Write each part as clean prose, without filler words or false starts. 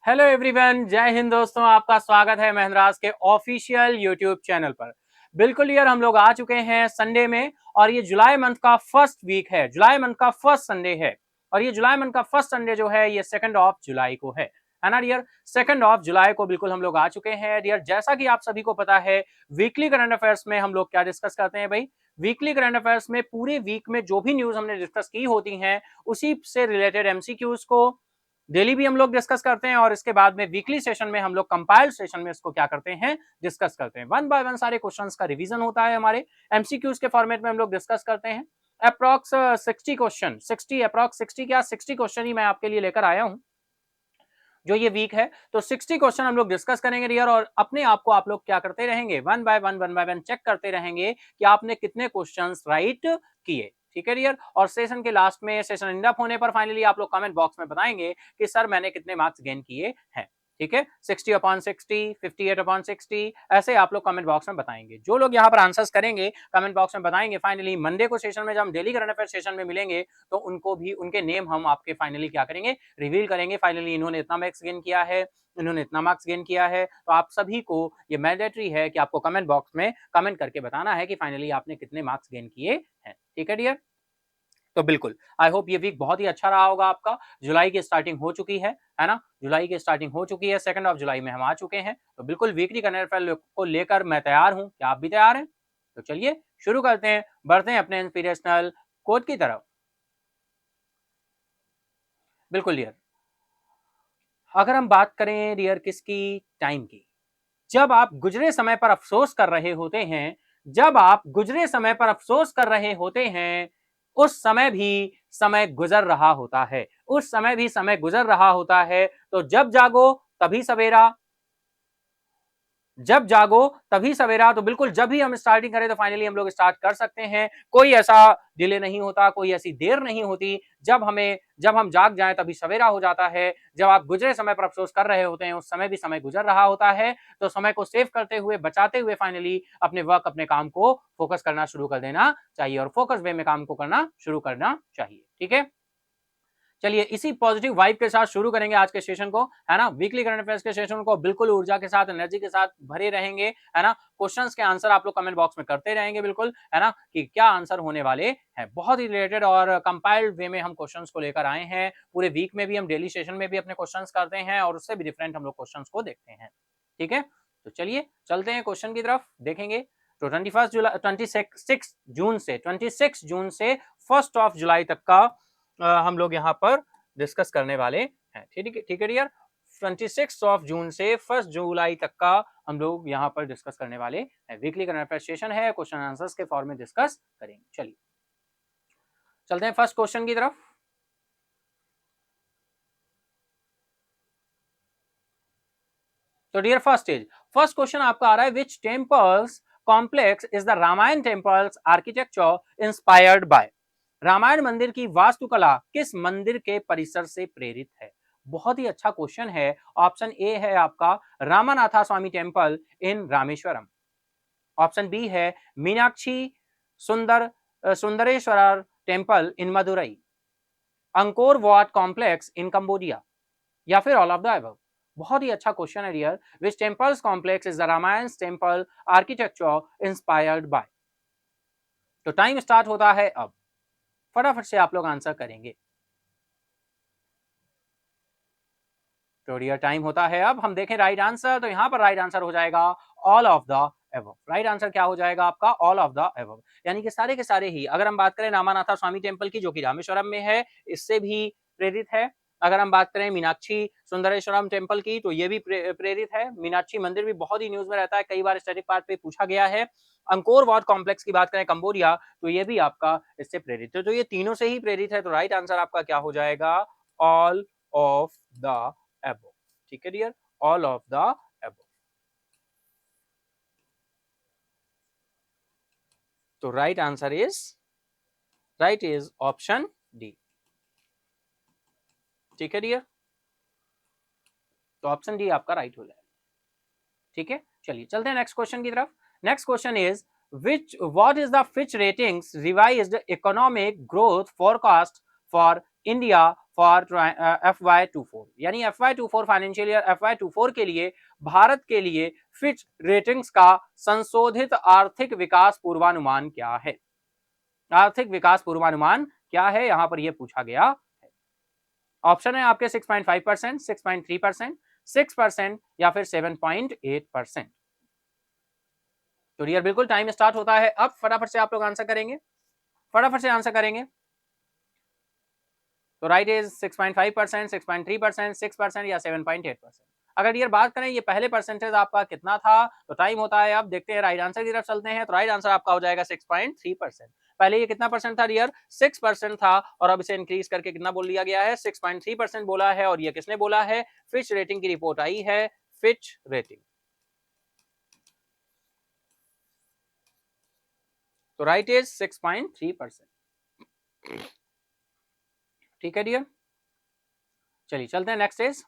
Hello everyone, जय हिंद दोस्तों। आपका स्वागत है महेंद्रास के ऑफिशियल यूट्यूब चैनल पर। बिल्कुल यार, हम लोग आ चुके हैं संडे में और ये जुलाई मंथ का फर्स्ट वीक है, जुलाई मंथ का फर्स्ट संडे है। और ये जुलाई मंथ का फर्स्ट संडे जो है ये 2 ऑफ जुलाई को है ना डियर। 2 ऑफ जुलाई को बिल्कुल हम लोग आ चुके हैं डियर। जैसा कि आप सभी को पता है, वीकली करंट अफेयर्स में हम लोग क्या डिस्कस करते हैं भाई। वीकली करंट अफेयर्स में पूरे वीक में जो भी न्यूज हमने डिस्कस की होती हैं उसी से रिलेटेड एमसीक्यूज को डेली भी हम लोग डिस्कस करते हैं और इसके बाद में वीकली सेशन में हम लोग कंपाइल्ड सेशन में इसको क्या करते हैं, डिस्कस करते हैं। वन बाय वन सारे क्वेश्चंस का रिवीजन होता है, हमारे एमसीक्यूज के फॉर्मेट में हम लोग डिस्कस करते हैं। अप्रॉक्स 60 क्वेश्चन, 60 अप्रॉक्स 60 क्या 60 क्वेश्चन ही मैं आपके लिए लेकर आया हूं जो ये वीक है। तो 60 क्वेश्चन हम लोग डिस्कस करेंगे डियर, और अपने आप को आप लोग क्या करते रहेंगे, वन बाय वन चेक करते रहेंगे कि आपने कितने क्वेश्चंस राइट किए। ठीक है डियर। और सेशन के लास्ट में, सेशन एंड अप होने पर फाइनली आप लोग कमेंट बॉक्स में बताएंगे कि सर मैंने कितने मार्क्स गेन किए हैं। ठीक है, 60/60, 58/60, ऐसे आप लोग कमेंट बॉक्स में बताएंगे। जो लोग यहाँ पर आंसर्स करेंगे कमेंट बॉक्स में बताएंगे, फाइनली मंडे को सेशन में जब हम डेली करंट अफेयर सेशन में मिलेंगे तो उनको भी, उनके नेम हम आपके फाइनली क्या करेंगे, रिवील करेंगे। फाइनली इन्होंने इतना मार्क्स गेन किया है, इन्होंने इतना मार्क्स गेन किया है। तो आप सभी को ये मैंडेटरी है कि आपको कमेंट बॉक्स में कमेंट करके बताना है कि फाइनली आपने कितने मार्क्स गेन किए हैं। ठीक है डियर। तो बिल्कुल आई होप ये वीक बहुत ही अच्छा रहा होगा आपका। जुलाई की स्टार्टिंग हो चुकी है ना, जुलाई की स्टार्टिंग हो चुकी है। 2 ऑफ जुलाई में हम आ चुके हैं। तो बिल्कुल वीकली करंट अफेयर को लेकर मैं तैयार हूं। क्या आप भी तैयार हैं? तो चलिए शुरू करते हैं, बढ़ते हैं अपने इंस्पिरेशनल कोट की तरफ। बिल्कुल डियर, अगर हम बात करें डियर किसकी, टाइम की। जब आप गुजरे समय पर अफसोस कर रहे होते हैं, जब आप गुजरे समय पर अफसोस कर रहे होते हैं, उस समय भी समय गुजर रहा होता है, उस समय भी समय गुजर रहा होता है। तो जब जागो तभी सवेरा, जब जागो तभी सवेरा। तो बिल्कुल जब भी हम स्टार्टिंग करें तो फाइनली हम लोग स्टार्ट कर सकते हैं। कोई ऐसा डिले नहीं होता, कोई ऐसी देर नहीं होती। जब हम जाग जाएं तभी सवेरा हो जाता है। जब आप गुजरे समय पर अफसोस कर रहे होते हैं उस समय भी समय गुजर रहा होता है। तो समय को सेव करते हुए, बचाते हुए फाइनली अपने वर्क, अपने काम को फोकस करना शुरू कर देना चाहिए और फोकस वे में काम को करना शुरू करना चाहिए। ठीक है, चलिए इसी पॉजिटिव वाइब के साथ शुरू करेंगे आज के सेशन को, है ना। वीकली करंट अफेयर्स के सेशन को बिल्कुल ऊर्जा के साथ, एनर्जी के साथ भरे रहेंगे, है ना। क्वेश्चंस के आंसर आप लोग कमेंट बॉक्स में करते रहेंगे बिल्कुल, है ना, कि क्या आंसर होने वाले हैं। बहुत ही रिलेटेड और कंपाइल्ड वे में हम क्वेश्चंस को लेकर आए हैं। पूरे वीक में भी हम डेली सेशन में भी अपने क्वेश्चंस करते हैं और उससे भी डिफरेंट हम लोग क्वेश्चंस को देखते हैं। ठीक है, तो चलिए चलते हैं क्वेश्चन की तरफ, देखेंगे। तो 26 जून से 1 तक का हम लोग यहाँ पर डिस्कस करने वाले हैं। ठीक है, ठीक है डियर। 26 जून से 1 जुलाई तक का हम लोग यहाँ पर डिस्कस करने वाले हैं। वीकली करंट अफेयर सेशन है, क्वेश्चन आंसर्स के फॉर्म में डिस्कस करेंगे। चलिए चलते हैं फर्स्ट क्वेश्चन की तरफ। तो डियर फर्स्ट क्वेश्चन आपका आ रहा है, which temples complex is the Ramayana temples architecture inspired by. Ramayana मंदिर की वास्तुकला किस मंदिर के परिसर से प्रेरित है? बहुत ही अच्छा क्वेश्चन है। ऑप्शन ए है आपका Ramanatha Swami temple in Rameswaram. Option B है Meenakshi Sundareswarar temple in Madurai, Angkor Wat complex in Cambodia, या फिर ऑल ऑफ द अबव। बहुत ही अच्छा क्वेश्चन है dear. Which temples complex is the Ramayana temple architecture inspired by. तो टाइम स्टार्ट होता है अब, फटाफट से आप लोग आंसर करेंगे। तो डियर टाइम होता है अब, हम देखें राइट आंसर। तो यहां पर राइट आंसर हो जाएगा all of the above. Right answer क्या हो जाएगा आपका? ऑल ऑफ द एबव, यानी कि सारे के सारे ही। अगर हम बात करें रामानाथा स्वामी टेम्पल की जो कि रामेश्वरम में है, इससे भी प्रेरित है। अगर हम बात करें मीनाक्षी सुंदरेश्वरम टेम्पल की, तो ये भी प्रेरित है। मीनाक्षी मंदिर भी बहुत ही न्यूज में रहता है, कई बार स्टैटिक पार्ट पे पूछा गया है। अंकोर वाट कॉम्प्लेक्स की बात करें कंबोडिया, तो ये भी आपका इससे प्रेरित है। तो ये तीनों से ही प्रेरित है। तो राइट आंसर आपका क्या हो जाएगा? All of the above. ठीक है dear, all of the above. तो right answer is option D. ठीक है डियर, तो ऑप्शन डी आपका राइट हो जाएगा। ठीक है, चलिए चलते हैं नेक्स्ट क्वेश्चन की तरफ। Next question is which what is the Fitch ratings revised economic growth forecast for India for FY24, यानी FY24 फाइनेंशियल ईयर FY24 के लिए भारत के लिए फिच रेटिंग्स का संशोधित आर्थिक विकास पूर्वानुमान क्या है? आर्थिक विकास पूर्वानुमान क्या है, यहां पर यह पूछा गया है। ऑप्शन है आपके 6.5%, 6.3%, 6% या फिर 7.8%। तो डियर बिल्कुल टाइम स्टार्ट होता है अब, फटाफट से आप लोग आंसर करेंगे, फटाफट से आंसर करेंगे। तो राइट इज 6.5%, 6.3%, 6% या 7.8%। अगर डियर बात करें ये पहले परसेंटेज आपका कितना था, तो टाइम होता है अब, देखते हैं राइट आंसर की तरफ चलते हैं। तो राइट आंसर आपका हो जाएगा 6.3%। पहले ये कितना परसेंट था डियर? 6% था, और अब इसे इंक्रीज करके कितना बोल दिया गया है? 6.3% बोला है। और ये किसने बोला है? फिच रेटिंग की रिपोर्ट आई है, फिच रेटिंग। तो राइट इज 6.3%। ठीक है डियर, चलिए चलते हैं नेक्स्ट इज।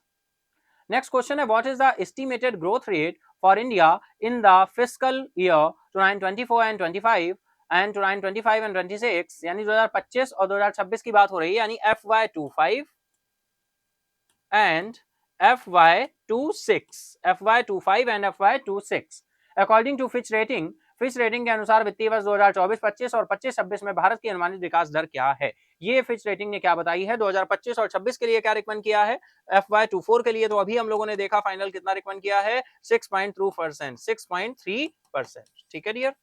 नेक्स्ट क्वेश्चन है, what is the estimated growth rate for India in the fiscal year 2024 and 25 and 2025 and 26, यानी 2025 और 2026 की बात हो रही है, यानी FY25 and FY25 and FY26 according to Fitch rating. Fitch rating के अनुसार वित्तीय वर्ष 2024-25 और 25-26 में भारत की अनुमानित विकास दर क्या है? ये फिच रेटिंग ने क्या बताई है 2025 और 26 के लिए क्या रिकमेंड किया है? FY24 के लिए तो अभी हम लोगों ने देखा फाइनल कितना रिकमेंड किया है, 6.2%, 6.3%। ठीक है डियर,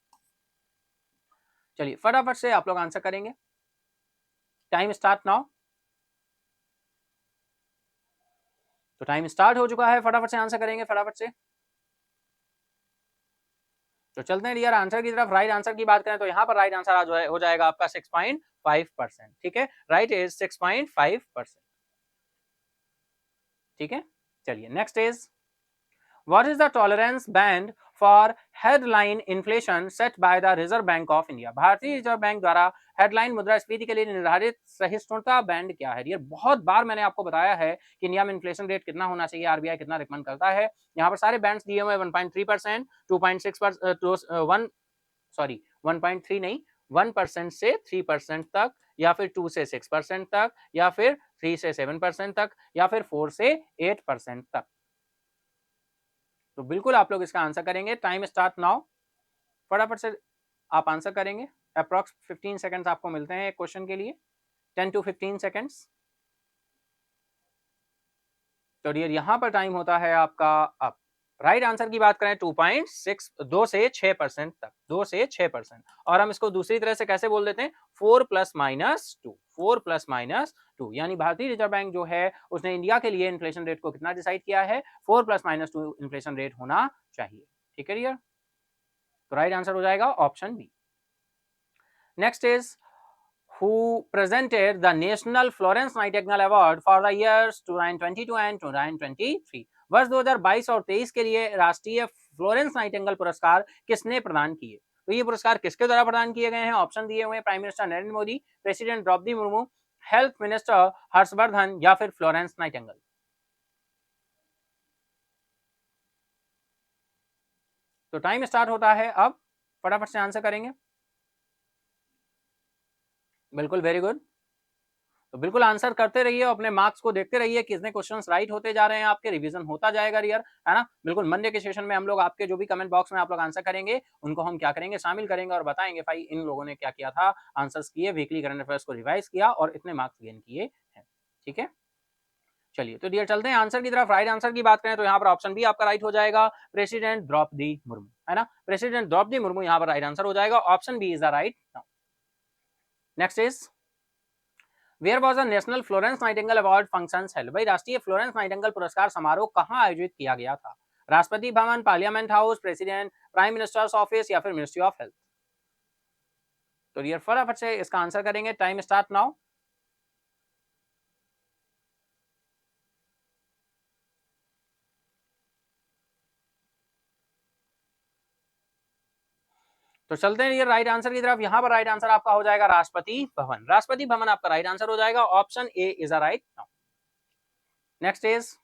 चलिए फटाफट से आप लोग आंसर करेंगे, टाइम स्टार्ट नाउ। तो टाइम स्टार्ट हो चुका है, फटाफट से आंसर करेंगे, फटाफट से। तो चलते हैं डियर आंसर की तरफ। राइट आंसर की बात करें तो यहाँ पर राइट आंसर आज हो जाएगा आपका 6.5%। ठीक है, राइट इज 6.5%। ठीक है, चलिए next is, what is the tolerance band for headline inflation set by the reserve bank of India? भारतीय रिजर्व बैंक द्वारा हेडलाइन मुद्रास्फीति के लिए निर्धारित सहिष्णुता बैंड क्या है? ये बहुत बार मैंने आपको बताया है कि इंडिया में इन्फ्लेशन रेट कितना होना चाहिए, आरबीआई कितना रिकमेंड करता है। यहाँ पर सारे बैंड्स दिए हुए 1.3%, 2.6%, 1.3 नहीं, 1% से 3% तक, या फिर 2 से 6% तक, या फिर 3 से 7% तक, या फिर 4 से 8% तक। तो बिल्कुल आप लोग इसका आंसर करेंगे, टाइम स्टार्ट नाउ, फटाफट से आप आंसर करेंगे। अप्रॉक्स 15 सेकंड्स आपको मिलते हैं एक क्वेश्चन के लिए, 10 to 15 सेकंड्स। तो डियर यहां पर टाइम होता है आपका अब। राइट आंसर की बात करें 2.6, 2 से 6% तक, 2 से 6%। और हम इसको दूसरी तरह से कैसे बोल देते हैं? 4 प्लस माइनस 2, 4 प्लस माइनस 2, यानी भारतीय रिजर्व बैंक जो है उसने इंडिया के लिए इन्फ्लेशन रेट को कितना डिसाइड किया है? 4 प्लस माइनस 2 इन्फ्लेशन रेट होना चाहिए। ठीक है डियर, तो राइट आंसर हो जाएगा option B. Next is, who presented the National Florence Nightingale Award for the years 2022 and 2023। वर्ष 2022 और 23 के लिए राष्ट्रीय फ्लोरेंस नाइटिंगेल पुरस्कार किसने प्रदान किए? तो ये पुरस्कार किसके द्वारा प्रदान किए गए हैं? ऑप्शन दिए हुए हैं, prime minister Narendra Modi, president Droupadi Murmu, health minister Harshvardhan, या फिर फ्लोरेंस नाइटिंगेल। तो टाइम स्टार्ट होता है अब, फटाफट से आंसर करेंगे। बिल्कुल, वेरी गुड। तो बिल्कुल आंसर करते रहिए, अपने मार्क्स को देखते रहिए, कितने क्वेश्चंस राइट होते जा रहे हैं, आपके रिवीजन होता जाएगा डियर, है ना। बिल्कुल मंडे के सेशन में हम लोग आपके जो भी कमेंट बॉक्स में आप लोग आंसर करेंगे उनको हम क्या करेंगे, शामिल करेंगे और बताएंगे भाई इन लोगों ने क्या किया था, आंसर्स किए, वीकली करंट अफेयर्स को रिवाइज किया और इतने मार्क्स गेन किए हैं। ठीक है, चलिए तो डियर चलते हैं आंसर की तरफ। राइट आंसर की बात करें तो यहाँ पर ऑप्शन बी आपका राइट हो जाएगा, प्रेसिडेंट द्रौपदी मुर्मू, है ना। प्रेसिडेंट द्रौपदी मुर्मू यहाँ पर राइट आंसर हो जाएगा, option B is the right. Next is, where was the national Florence Nightingale award functions held? भाई राष्ट्रीय फ्लोरेंस नाइटिंगेल पुरस्कार समारोह कहाँ आयोजित किया गया था? Rashtrapati Bhavan, parliament house, president, prime minister's office, या फिर मिनिस्ट्री ऑफ हेल्थ। तो डियर फटाफट से इसका आंसर करेंगे, टाइम स्टार्ट नाउ। तो चलते हैं ये राइट आंसर की तरफ। यहाँ पर राइट आंसर आपका हो जाएगा राष्ट्रपति भवन, राष्ट्रपति भवन आपका राइट आंसर हो जाएगा, option A is the right now. Next is,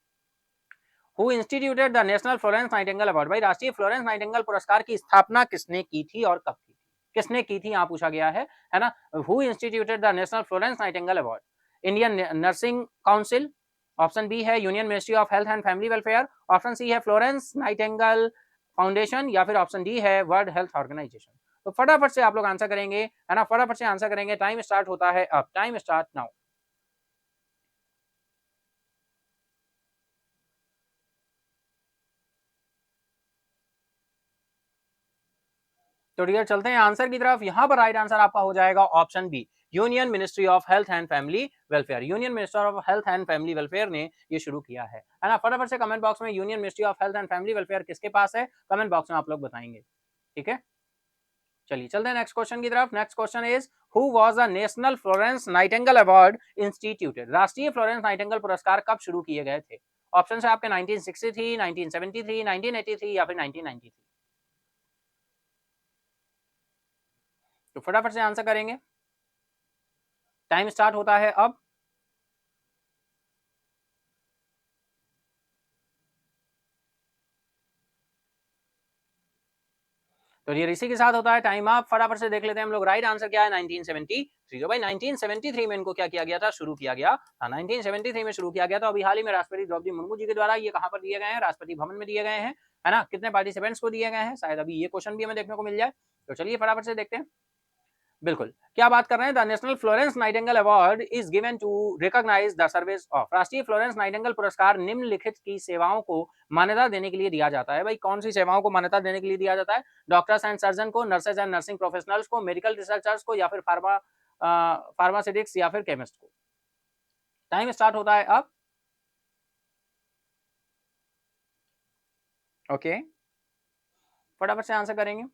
who instituted the national Florence Nightingale award? भाई राष्ट्रीय फ्लोरेंस नाइटिंगेल पुरस्कार की स्थापना किसने की थी और कब की थी? किसने की थी यहाँ पूछा गया है ना। Who instituted the national Florence Nightingale award? Indian nursing council, option B है union ministry of health and family welfare, option C है फ्लोरेंस नाइटिंगेल फाउंडेशन, या फिर ऑप्शन डी है वर्ल्ड हेल्थ ऑर्गेनाइजेशन। तो फटाफट से आप लोग आंसर करेंगे, है ना, फटाफट से आंसर करेंगे। टाइम स्टार्ट होता है अब, टाइम स्टार्ट नाउ। तो डियर चलते हैं आंसर की तरफ। यहां पर राइट आंसर आपका हो जाएगा option B, union ministry of health and family welfare. Union minister of health and family welfare ने ये शुरू किया है ना। फटाफट से कमेंट बॉक्स में union ministry of health and family welfare किसके पास है, कमेंट बॉक्स में आप लोग बताएंगे, ठीक है। चलिए चलते हैं नेक्स्ट क्वेश्चन की तरफ। Next question is who was the national Florence Nightingale award instituted. राष्ट्रीय फ्लोरेंस नाइटिंगेल पुरस्कार कब शुरू किए गए थे? ऑप्शन है आपके 1963, 1973, 1983 या फिर 1993। तो फटाफट से आंसर करेंगे, टाइम स्टार्ट होता है अब। तो ये इसी के साथ होता है टाइम अप। फटाफट से देख लेते हैं हम लोग राइट आंसर क्या है, 1973। तो भाई 1973 में इनको क्या किया गया था, शुरू किया गया था। 1973 में शुरू किया गया था। अभी हाल ही में राष्ट्रपति द्रौपदी मुर्मू जी के द्वारा ये कहां पर दिए गए हैं, राष्ट्रपति भवन में दिए गए हैं, है ना। कितने पार्टिसिपेंट्स को दिए गए हैं, शायद अभी ये क्वेश्चन भी हमें देखने को मिल जाए। तो चलिए फटाफट से देखते हैं। बिल्कुल, क्या बात कर रहे हैं, the national Florence Nightingale award is given to recognise the service of. राष्ट्रीय फ्लोरेंस नाइटिंगेल पुरस्कार निम्नलिखित की सेवाओं को मान्यता देने के लिए दिया जाता है। भाई कौन सी सेवाओं को मान्यता देने के लिए दिया जाता है? डॉक्टर्स एंड सर्जन को, नर्सेज एंड नर्सिंग प्रोफेशनल्स को, मेडिकल रिसर्चर्स को, या फिर फार्मास्यूटिक्स या फिर केमिस्ट को। टाइम स्टार्ट होता है अब। ओके, फटाफट से आंसर करेंगे।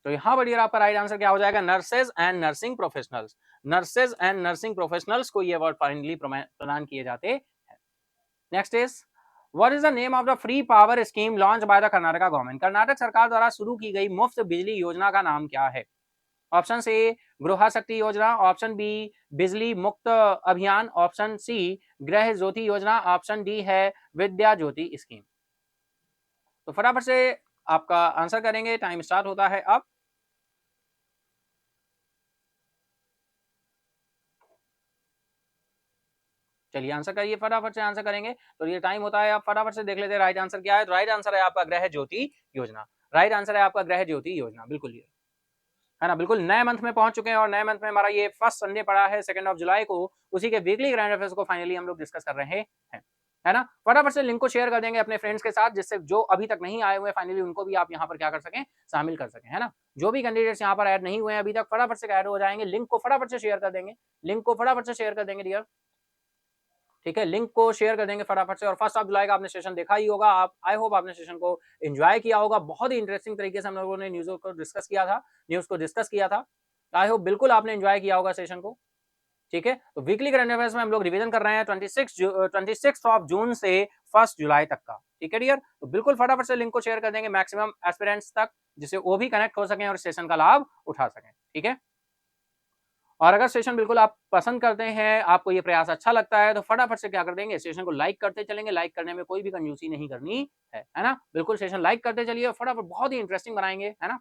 तो यहां पर आपका राइट आंसर क्या हो जाएगा, nurses and nursing professionals. Nurses and nursing professionals को ये अवार्ड फाइनली प्रदान किए जाते हैं। Next is what is the name of the free power scheme launch by the Karnataka government. Karnataka सरकार द्वारा शुरू की गई मुफ्त बिजली योजना का नाम क्या है? ऑप्शन ए गृह शक्ति योजना, ऑप्शन बी बिजली मुक्त अभियान, ऑप्शन सी गृह ज्योति योजना, ऑप्शन डी है विद्या ज्योति स्कीम। तो फटाफट से आपका आंसर करेंगे, टाइम स्टार्ट होता है अब। चलिए आंसर करिए, फटाफट से आंसर करेंगे। तो ये टाइम होता है, आप फटाफट से देख लेते हैं राइट आंसर क्या है। तो राइट आंसर है आपका गृह ज्योति योजना। राइट आंसर है आपका गृह ज्योति योजना, बिल्कुल ये है ना। बिल्कुल नए मंथ में पहुंच चुके हैं और नए मंथ में हमारा ये फर्स्ट संडे पड़ा है 2 जुलाई को। उसी के वीकली करंट अफेयर्स को फाइनली हम लोग डिस्कस कर रहे हैं, है ना। फटाफट से लिंक को शेयर कर देंगे अपने फ्रेंड्स के साथ, जिससे जो अभी तक नहीं आए हुए फाइनली उनको भी आप यहाँ पर क्या कर सकें, शामिल कर सकें, है ना। जो भी कैंडिडेट्स यहाँ पर ऐड नहीं हुए हैं अभी तक, फटाफट से ऐड हो जाएंगे। लिंक को फटाफट से शेयर कर देंगे, लिंक को फटाफट से शेयर कर देंगे डियर, ठीक है। लिंक को शेयर कर देंगे फटाफट से। और 1 जुलाई का आपने सेशन देखा ही होगा, आप आई होप आपने सेशन को एंजॉय किया होगा। बहुत ही इंटरेस्टिंग तरीके से हम लोगों ने न्यूज़ को डिस्कस किया था, न्यूज़ को डिस्कस किया था। आई होप बिल्कुल आपने एंजॉय किया होगा सेशन को, ठीक है। तो वीकली करंट अफेयर्स में हम लोग रिवीजन कर रहे हैं 26 ऑफ जून से 1 जुलाई तक का, ठीक है डियर। तो बिल्कुल फटाफट से लिंक को शेयर कर देंगे मैक्सिमम एस्पिरेंट्स तक, जिससे वो भी कनेक्ट हो सकें और सेशन का लाभ उठा सकें, ठीक है। और अगर सेशन बिल्कुल आप पसंद करते हैं, आपको ये प्रयास अच्छा लगता है, तो फटाफट से क्या कर देंगे, सेशन को लाइक करते चलेंगे। लाइक करने में कोई भी कंजूसी नहीं करनी है ना। बिल्कुल सेशन लाइक करते चलिए, फटाफट बहुत ही इंटरेस्टिंग बनाएंगे, है ना।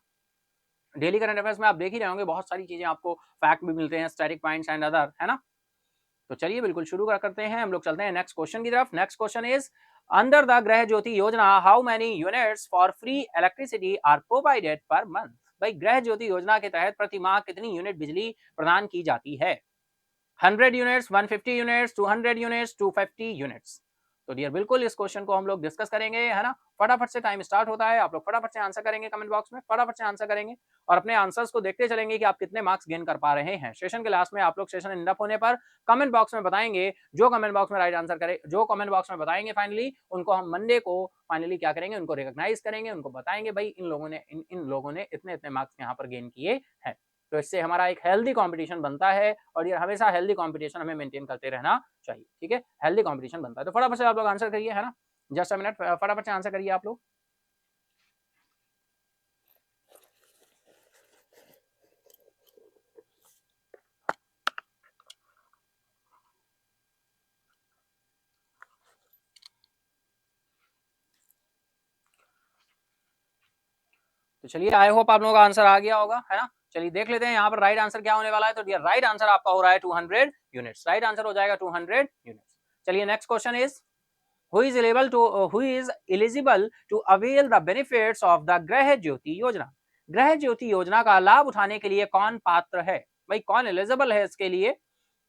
डेली करंट अफेयर्स में आप देख ही रहे होंगे, बहुत सारी चीजें आपको फैक्ट भी मिलते हैं, स्टैटिक पॉइंट्स एंड अदर, है ना। तो चलिए बिल्कुल शुरू करते हैं, हम लोग चलते हैं नेक्स्ट क्वेश्चन की तरफ। Next question is under the Griha Jyoti Yojana how many units for free electricity are provided per month. भाई गृह ज्योति योजना के तहत प्रति माह कितनी यूनिट बिजली प्रदान की जाती है? 100 यूनिट्स, 150 यूनिट्स, 200 यूनिट्स, 250 यूनिट्स। तो डियर बिल्कुल इस क्वेश्चन को हम लोग डिस्कस करेंगे, है ना। फटाफट से टाइम स्टार्ट होता है, आप लोग फटाफट से आंसर करेंगे कमेंट बॉक्स में, फटाफट से आंसर करेंगे और अपने आंसर्स को देखते चलेंगे कि आप कितने मार्क्स गेन कर पा रहे हैं। सेशन के लास्ट में आप लोग सेशन एंड अप होने पर कमेंट बॉक्स में बताएंगे। जो कमेंट बॉक्स में राइट आंसर करे, जो कमेंट बॉक्स में बताएंगे फाइनली उनको हम मंडे को फाइनली क्या करेंगे, उनको रिकॉग्नाइज करेंगे, उनको बताएंगे भाई इन लोगों ने इतने इतने मार्क्स यहाँ पर गेन किए हैं। तो इससे हमारा एक हेल्दी कंपटीशन बनता है और ये हमेशा हेल्दी कंपटीशन हमें मेंटेन करते रहना चाहिए, ठीक है। हेल्दी कंपटीशन बनता है। तो फटाफट से आप लोग आंसर करिए, है ना। जस्ट अ मिनट, फटाफट से आंसर करिए आप लोग। तो चलिए आई होप आप लोगों का आंसर आ गया होगा, है ना। चलिए देख लेते हैं यहाँ पर राइट आंसर क्या होने वाला है। तो डियर राइट आंसर आपका हो रहा है 200 यूनिट्स। राइट आंसर हो जाएगा 200 यूनिट्स। चलिए next question is who is eligible to avail the benefits of the ग्रह ज्योति योजना। ग्रह ज्योति योजना का लाभ उठाने के लिए कौन पात्र है, भाई कौन एलिजिबल है इसके लिए।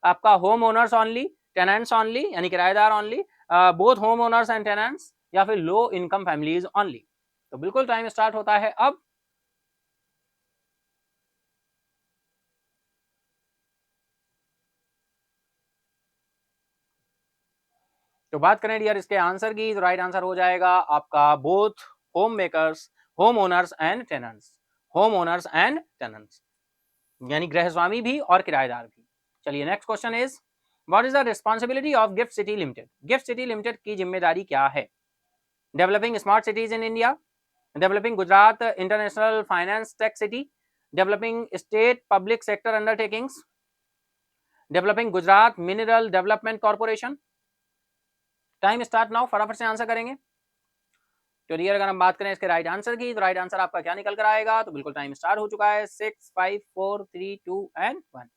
आपका home owners only, tenants only यानी किराएदार only, both home owners and tenants, या फिर लो इनकम फैमिलीज ओनली। तो बिल्कुल टाइम स्टार्ट होता है अब। तो बात करें डियर इसके आंसर की, तो राइट आंसर हो जाएगा आपका both home makers, home owners and tenants. Home owners and tenants यानी गृह स्वामी भी और किराएदार भी। चलिए next question is what is the responsibility of gift city limited. Gift city limited की जिम्मेदारी क्या है। Developing smart cities in India, developing Gujarat international finance take city, developing state public sector undertakings, developing Gujarat mineral development corporation. Time start now, फटाफट से answer करेंगे। तो dear अगर हम बात करें इसके राइट आंसर की, तो राइट आंसर आपका क्या निकल कर आएगा। तो बिल्कुल टाइम स्टार्ट हो चुका है, 6 5 4 3 2 एंड 1,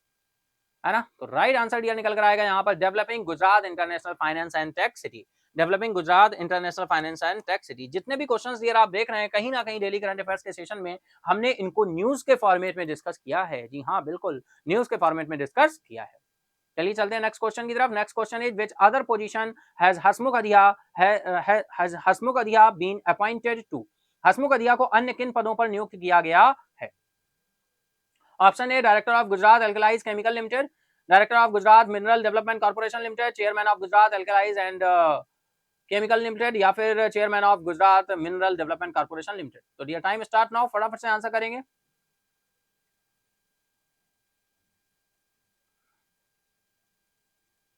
है ना। तो राइट आंसर डियर निकल कर आएगा यहाँ पर developing Gujarat international finance and tech city. Developing Gujarat international finance and tech city. जितने भी क्वेश्चंस डियर आप देख रहे हैं कहीं ना कहीं डेली करंट अफेयर्स के सेशन में हमने इनको न्यूज के फॉर्मेट में डिस्कस किया है। जी हाँ बिल्कुल न्यूज के फॉर्मेट में डिस्कस किया है। चलिए चलते हैं नेक्स्ट क्वेश्चन की तरफ। Next question is which other position has Hasmukh Adhia has Hasmukh अधिया बीन अपॉइंटेड टू। हसमुख अधिया को अन्य किन पदों पर नियुक्त किया गया है। Option A director of Gujarat alkalies chemical limited, director of Gujarat mineral development corporation limited, chairman of Gujarat alkalies and chemical limited, या फिर chairman of Gujarat mineral development corporation limited. तो डियर टाइम स्टार्ट नाउ, फटाफट से आंसर करेंगे।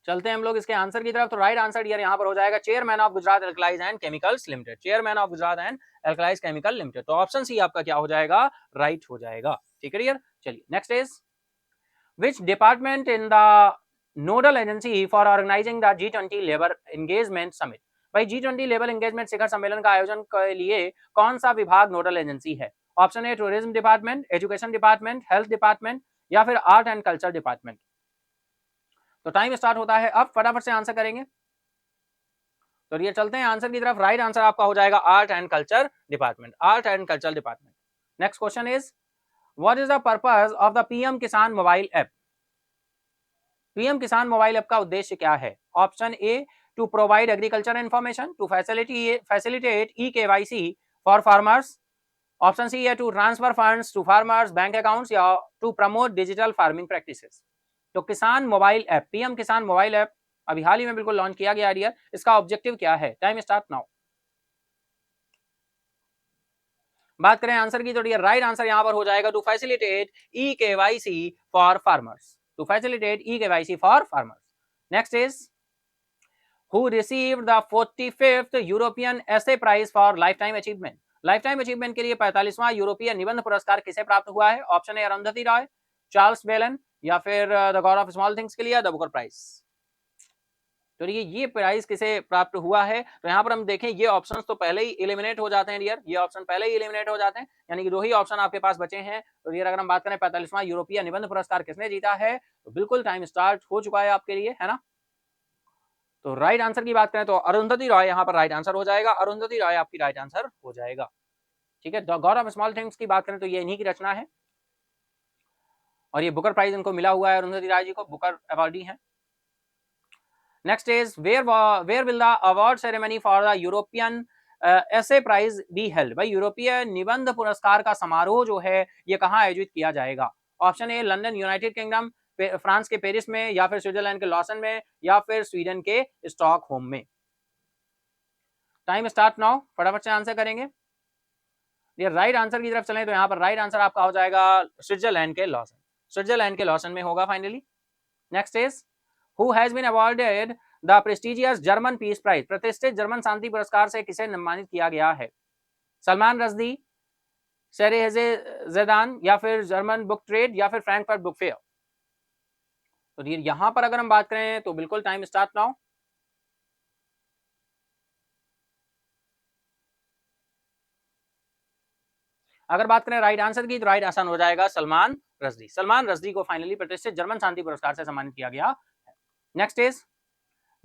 चलते हैं हम लोग इसके आंसर की तरफ। तो राइट आंसर डियर यहाँ पर हो जाएगा chairman of Gujarat alkalies and chemicals limited. Chairman of Gujarat and alkalies chemical limited. तो ऑप्शन सी आपका क्या हो जाएगा, राइट हो जाएगा। ठीक है डियर। चलिए next is which department in the nodal agency for organizing the G20 labour engagement summit. भाई G20 लेबर एंगेजमेंट शिखर सम्मेलन का आयोजन के लिए कौन सा विभाग नोडल एजेंसी है। ऑप्शन ए tourism department, education department, health department, या फिर आर्ट एंड कल्चर डिपार्टमेंट। तो टाइम स्टार्ट होता है अब, फटाफट से आंसर करेंगे। तो ये चलते हैं आंसर की तरफ। राइट आंसर आपका हो जाएगा art and culture department, art and culture department. Next question is what is the purpose of the PM Kisan mobile app. PM Kisan mobile app का उद्देश्य क्या है। Option A to provide agriculture information, to facilitate e KYC for farmers, option C है to transfer funds to farmers bank accounts, या to promote digital farming practices. तो Kisan mobile app, PM Kisan mobile app अभी हाल ही में बिल्कुल launch किया गया dear. इसका objective क्या है। Time start now. बात करें आंसर की, तो डियर राइट आंसर यहां पर हो जाएगा to facilitate e KYC for farmers, to facilitate e KYC for farmers. Next is who received the 45th European essay prize for lifetime achievement. Lifetime achievement के लिए 45वां यूरोपीय निबंध पुरस्कार किसे प्राप्त हुआ है। ऑप्शन ए अरुंधति रॉय, चार्ल्स बेलन, या फिर the God of small things के लिए द बुकर प्राइज। तो ये प्राइज किसे प्राप्त हुआ है। तो यहाँ पर हम देखें ये ऑप्शंस तो पहले ही एलिमिनेट हो जाते हैं डियर, ये ऑप्शन पहले ही एलिमिनेट हो जाते हैं, यानी कि दो ही ऑप्शन आपके पास बचे हैं। तो डियर अगर हम बात करें 45वां यूरोपीय निबंध पुरस्कार किसने जीता है, तो बिल्कुल टाइम स्टार्ट हो चुका है आपके लिए, है ना। तो राइट आंसर की बात करें तो अरुंधति रॉय यहाँ पर राइट आंसर हो जाएगा। अरुंधति रॉय आपकी राइट आंसर हो जाएगा। ठीक है। गॉड ऑफ स्मॉल थिंग्स की बात करें तो ये इन्हीं की रचना है, और ये बुकर प्राइज इनको मिला हुआ है, अरुंधति रॉय जी को बुकर अवार्डी है। Next is where will the award ceremony for the European essay prize be held. भाई यूरोपीय निबंध पुरस्कार का समारोह जो है ये कहाँ आयोजित किया जाएगा। ऑप्शन ए लंदन यूनाइटेड किंगडम, फ्रांस के पेरिस में, या फिर स्विट्जरलैंड के लॉसन में, या फिर स्वीडन के स्टॉकहोम में। टाइम स्टार्ट नाउ, फटाफट से आंसर करेंगे। ये राइट आंसर की तरफ चलें तो यहाँ पर राइट आंसर आपका हो जाएगा स्विट्जरलैंड के लॉसन, स्विट्जरलैंड के लॉसन में होगा finally. Next is who has been awarded the prestigious German peace prize. प्रतिष्ठित जर्मन शांति पुरस्कार से किसे सम्मानित किया गया है। सलमान रश्दी, शेरहेज़े ज़ेदान, या फिर जर्मन बुक ट्रेड, या फिर फ्रैंकफर्ट बुक फेयर। तो यहाँ पर अगर हम बात करें तो बिल्कुल टाइम स्टार्ट नाउ। अगर बात करें राइट आंसर की तो राइट आंसर हो जाएगा सलमान रश्दी। सलमान रश्दी को फाइनली प्रतिष्ठित जर्मन शांति पुरस्कार से सम्मानित किया गया। Next is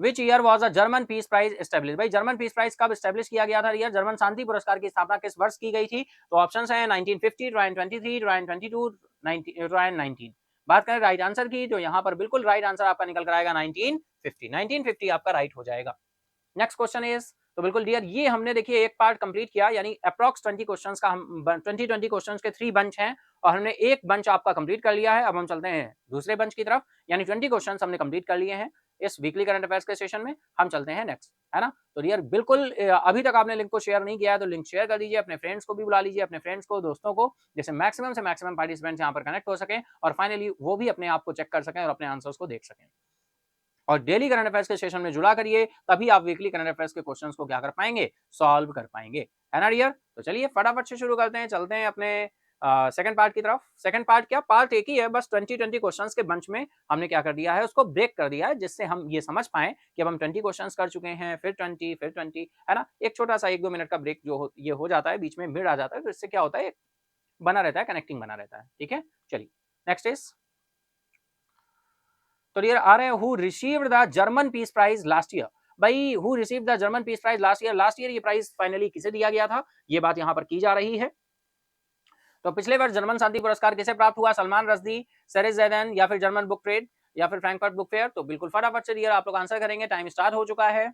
which year was a German peace prize establish. भाई जर्मन पीस प्राइज कब एस्टेब्लिश किया गया था? यार जर्मन शांति पुरस्कार की स्थापना किस वर्ष की गई थी? तो ऑप्शन है 1950, 1923, 1922, 1919। बात करें राइट आंसर की तो यहाँ पर बिल्कुल राइट आंसर आपका निकल कर आएगा 1950। 1950 आपका राइट हो जाएगा। नेक्स्ट क्वेश्चन इज, तो बिल्कुल डियर ये हमने देखिए एक पार्ट कंप्लीट किया, यानी अप्रॉक्स 20 क्वेश्चंस का हम 20 क्वेश्चंस के 3 बंच हैं और हमने एक बंच आपका कंप्लीट कर लिया है। अब हम चलते हैं दूसरे बंच की तरफ, यानी 20 क्वेश्चंस हमने कंप्लीट कर लिए हैं इस वीकली करंट अफेयर्स के सेशन में। हम चलते हैं नेक्स्ट, है ना। तो डियर बिल्कुल अभी तक आपने लिंक को शेयर नहीं किया है तो लिंक शेयर कर दीजिए, अपने फ्रेंड्स को भी बुला लीजिए, अपने फ्रेंड्स को, दोस्तों को, जैसे मैक्सिमम से मैक्सिमम पार्टिसिपेंट्स यहाँ पर कनेक्ट हो सके और फाइनली वो भी अपने आप को चेक कर सकें और अपने आंसर्स को देख सकें। और डेली करंट अफेयर्स के सेशन में जुड़ा करिए, तभी आप वीकली करंट अफेयर्स के क्वेश्चंस को क्या कर पाएंगे? सॉल्व कर पाएंगे, है ना डियर। तो चलिए फटाफट से शुरू करते हैं, चलते हैं अपने सेकंड पार्ट की तरफ। सेकंड पार्ट क्या, पार्ट एक ही है, बस 20 क्वेश्चंस के बंच में हमने क्या कर दिया है, उसको ब्रेक कर दिया है, जिससे हम ये समझ पाए कि अब हम 20 क्वेश्चंस कर चुके हैं, फिर 20, फिर 20, है ना। एक छोटा सा 1-2 मिनट का ब्रेक जो ये हो जाता है, बीच में मिड आ जाता है, तो इससे क्या होता है, बना रहता है, कनेक्टिंग बना रहता है। ठीक है, चलिए नेक्स्ट इज, तो डियर आ रहे हैं who received the German peace prize last year. भाई who received the German peace prize last year, last year ये प्राइज फाइनली किसे दिया गया था, ये बात यहां पर की जा रही है। तो पिछले वर्ष जर्मन शांति पुरस्कार किसे प्राप्त हुआ? सलमान रश्दी, सेरिस ज़ैदैन, या फिर जर्मन बुक ट्रेड, या फिर फ्रैंकफर्ट बुक फेयर। तो बिल्कुल फटाफट से डियर आप लोग आंसर करेंगे, टाइम स्टार्ट हो चुका है।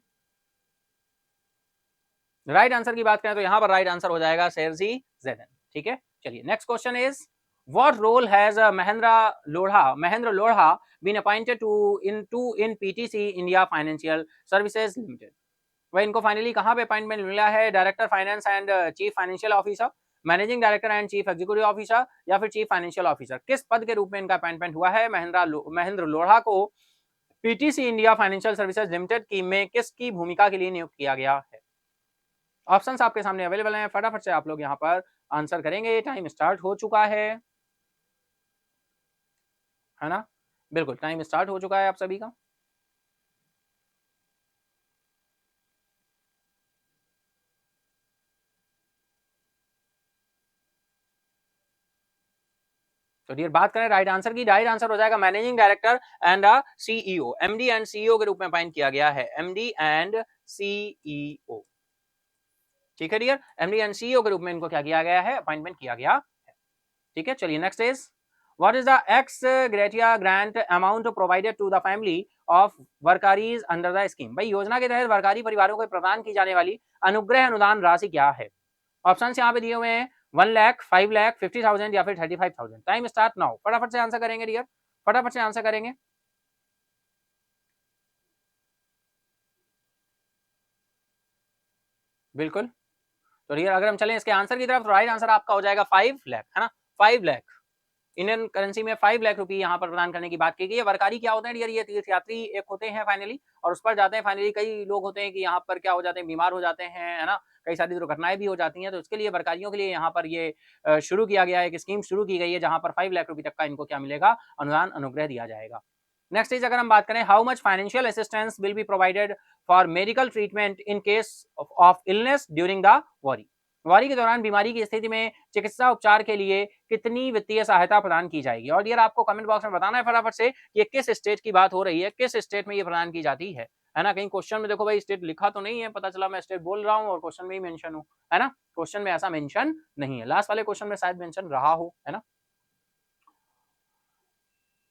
राइट आंसर की बात करें तो यहां पर राइट आंसर हो जाएगा सेरजी ज़ैदैन। ठीक है, चलिए next question is, what role has Mahendra Lodha been appointed in PTC India Financial Services Limited? वह इनको फाइनली कहां पे अपॉइंटमेंट मिला है? Director finance and chief financial officer, managing director and chief executive officer, या फिर चीफ फाइनेंशियल ऑफिसर। किस पद के रूप में इनका अपॉइंटमेंट हुआ है? महेंद्र लोढ़ा को PTC India financial services limited की में किसकी भूमिका के लिए नियुक्त किया गया है? ऑप्शंस आपके सामने अवेलेबल हैं, फटाफट से आप लोग यहाँ पर आंसर करेंगे, टाइम स्टार्ट हो चुका है ना। बिल्कुल टाइम स्टार्ट हो चुका है आप सभी का। तो डियर बात करें राइट आंसर की, राइट आंसर हो जाएगा managing director and CEO, MD and CEO के रूप में अपॉइंट किया गया है, एमडी एंड सीईओ। ठीक है डियर, एमडी एंड सीईओ के रूप में इनको क्या किया गया है? अपॉइंटमेंट किया गया है। ठीक है, चलिए next is, what is the ex gratia grant amount provided to the family of Warkaris under the scheme. भाई योजना के तहत वर्कारी परिवारों को प्रदान की जाने वाली अनुग्रह अनुदान राशि क्या है? ऑप्शन यहाँ पे दिए हुए हैं 1 लाख, 5 लाख, 50,000 या फिर 35,000। टाइम स्टार्ट नाउ, फटाफट से आंसर करेंगे डियर, फटाफट से आंसर करेंगे। बिल्कुल, तो डियर अगर हम चलें इसके आंसर की तरफ तो राइट आंसर आपका हो जाएगा 5 लाख, है ना। 5 लाख इंडियन करेंसी में 5 लाख रुपए यहाँ पर प्रदान करने की बात की गई है। वर्कारी क्या होते हैं डियर? ये तीर्थ यात्री एक होते हैं फाइनली, और उस पर जाते हैं फाइनली। कई लोग होते हैं कि यहाँ पर क्या हो जाते हैं, बीमार हो जाते हैं, है ना, कई सारी दुर्घटनाएं भी हो जाती हैं, तो उसके लिए वर्कारियों के लिए यहाँ पर ये शुरू किया गया है, एक स्कीम शुरू की गई है जहाँ पर 5 लाख रुपए तक का इनको क्या मिलेगा? अनुदान, अनुग्रह दिया जाएगा। नेक्स्ट इज, अगर हम बात करें how much financial assistance will be provided for medical treatment in case of illness during the worry. Worry के दौरान बीमारी की स्थिति में चिकित्सा उपचार के लिए कितनी वित्तीय सहायता प्रदान की जाएगी? और यार आपको कमेंट बॉक्स में बताना है फटाफट से ये किस स्टेट की बात हो रही है, किस स्टेट में ये प्रदान की जाती है ना। कहीं क्वेश्चन में देखो भाई स्टेट लिखा तो नहीं है, पता चला मैं स्टेट बोल रहा हूँ और क्वेश्चन में ही मेंशन हूँ, है ना। क्वेश्चन में ऐसा मेंशन नहीं है, लास्ट वाले क्वेश्चन में शायद मेंशन रहा हो, है ना।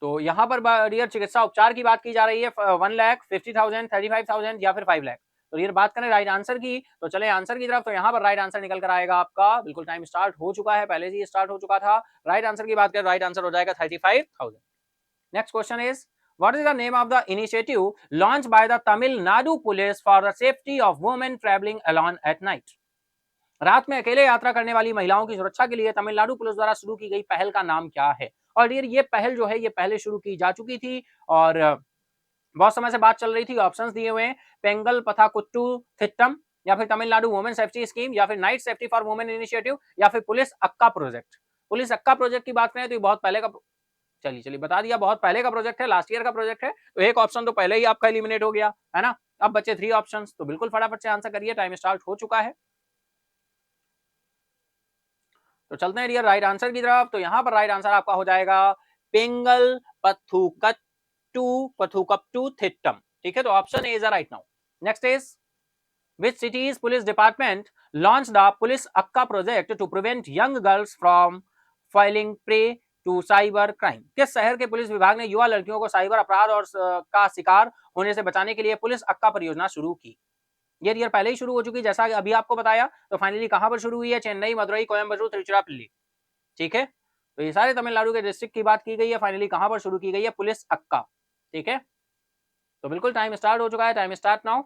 तो यहाँ पर डियर चिकित्सा उपचार की बात की जा रही है, 1 लाख, 50,000, 35,000 या फिर 5 लाख। तो ये बात करें राइट आंसर की तो चले आंसर की तरफ, तो यहाँ पर राइट आंसर निकल कर आएगा आपका, बिल्कुल टाइम स्टार्ट हो चुका है, पहले से स्टार्ट हो चुका था। राइट आंसर की बात करें, राइट आंसर हो जाएगा 35,000। Next question is, what is the name of the initiative launched by the Tamil Nadu police for the safety of women traveling alone at night? रात में अकेले यात्रा करने वाली महिलाओं की सुरक्षा के लिए तमिलनाडु पुलिस द्वारा शुरू की गई पहल का नाम क्या है? और ये पहल जो है ये पहले शुरू की जा चुकी थी और बहुत समय से बात चल रही थी। ऑप्शंस दिए हुए हैं, पेंगल पथाकुट्टू थिट्टम, या फिर तमिलनाडु वुमेन सेफ्टी स्कीम, या फिर night safety for women initiative, या फिर पुलिस अक्का प्रोजेक्ट। पुलिस अक्का प्रोजेक्ट की बात करें तो ये बहुत पहले का, चलिए बता दिया, बहुत पहले का प्रोजेक्ट है, लास्ट ईयर का प्रोजेक्ट है, तो एक ऑप्शन तो पहले ही आपका एलिमिनेट हो गया, है ना। अब बचे 3 ऑप्शंस, तो बिल्कुल फटाफट से आंसर करिए, टाइम स्टार्ट हो चुका है। तो चलते हैं डियर राइट आंसर की तरफ। तो यहां पर राइट आंसर आपका हो जाएगा पिंगल पथुकट्टू पथुकप्टू थिट्टम। ठीक है, तो option A is right now. Next is which city's police department launched the police akka project to prevent young girls from falling prey to cyber crime? किस शहर के पुलिस विभाग ने युवा लड़कियों को साइबर अपराध और का शिकार होने से बचाने के लिए पुलिस अक्का परियोजना शुरू की? ये ईयर पहले ही शुरू हो चुकी, जैसा अभी आपको बताया। तो फाइनली कहां पर शुरू हुई है? चेन्नई, मदुरई, कोयम्बटूर, तिरुचिरापल्ली। ठीक है, तो ये सारे तमिलनाडु के डिस्ट्रिक्ट की बात की गई है। फाइनली कहां पर शुरू की गई है? पुलिस अक्का। ठीक है, तो बिल्कुल टाइम स्टार्ट हो चुका है। Time start now.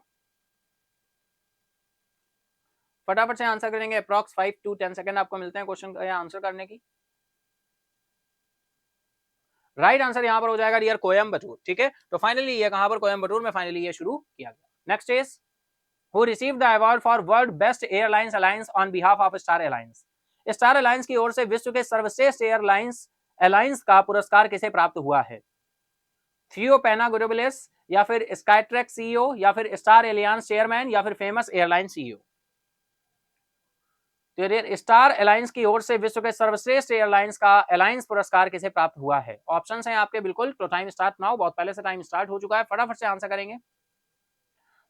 फटाफट से आंसर करेंगे। अप्रॉक्स 5 to 10 सेकंड आपको मिलते हैं क्वेश्चन या आंसर करने की। राइट आंसर यहां पर हो जाएगा डियर कोयम्बटूर। ठीक है, तो फाइनली ये कहां पर? कोयम्बटूर में फाइनली ये शुरू किया गया। Next is who received the award for world best airlines alliance on behalf of star alliance? Star alliance की ओर से विश्व के सर्वश्रेष्ठ एयरलाइंस अलायंस का पुरस्कार किसे प्राप्त हुआ है? थियो पेनागोरेबलेस, या फिर स्काईट्रैक सीईओ, या फिर स्टार एलियंस चेयरमैन, या फिर फेमस एयरलाइन सीईओ? तो स्टार अलायंस की ओर से विश्व के सर्वश्रेष्ठ एयरलाइंस का अलायंस पुरस्कार किसे प्राप्त हुआ है? ऑप्शंस हैं आपके बिल्कुल। तो टाइम स्टार्ट नाउ। बहुत पहले से टाइम स्टार्ट हो चुका है, फटाफट से आंसर करेंगे।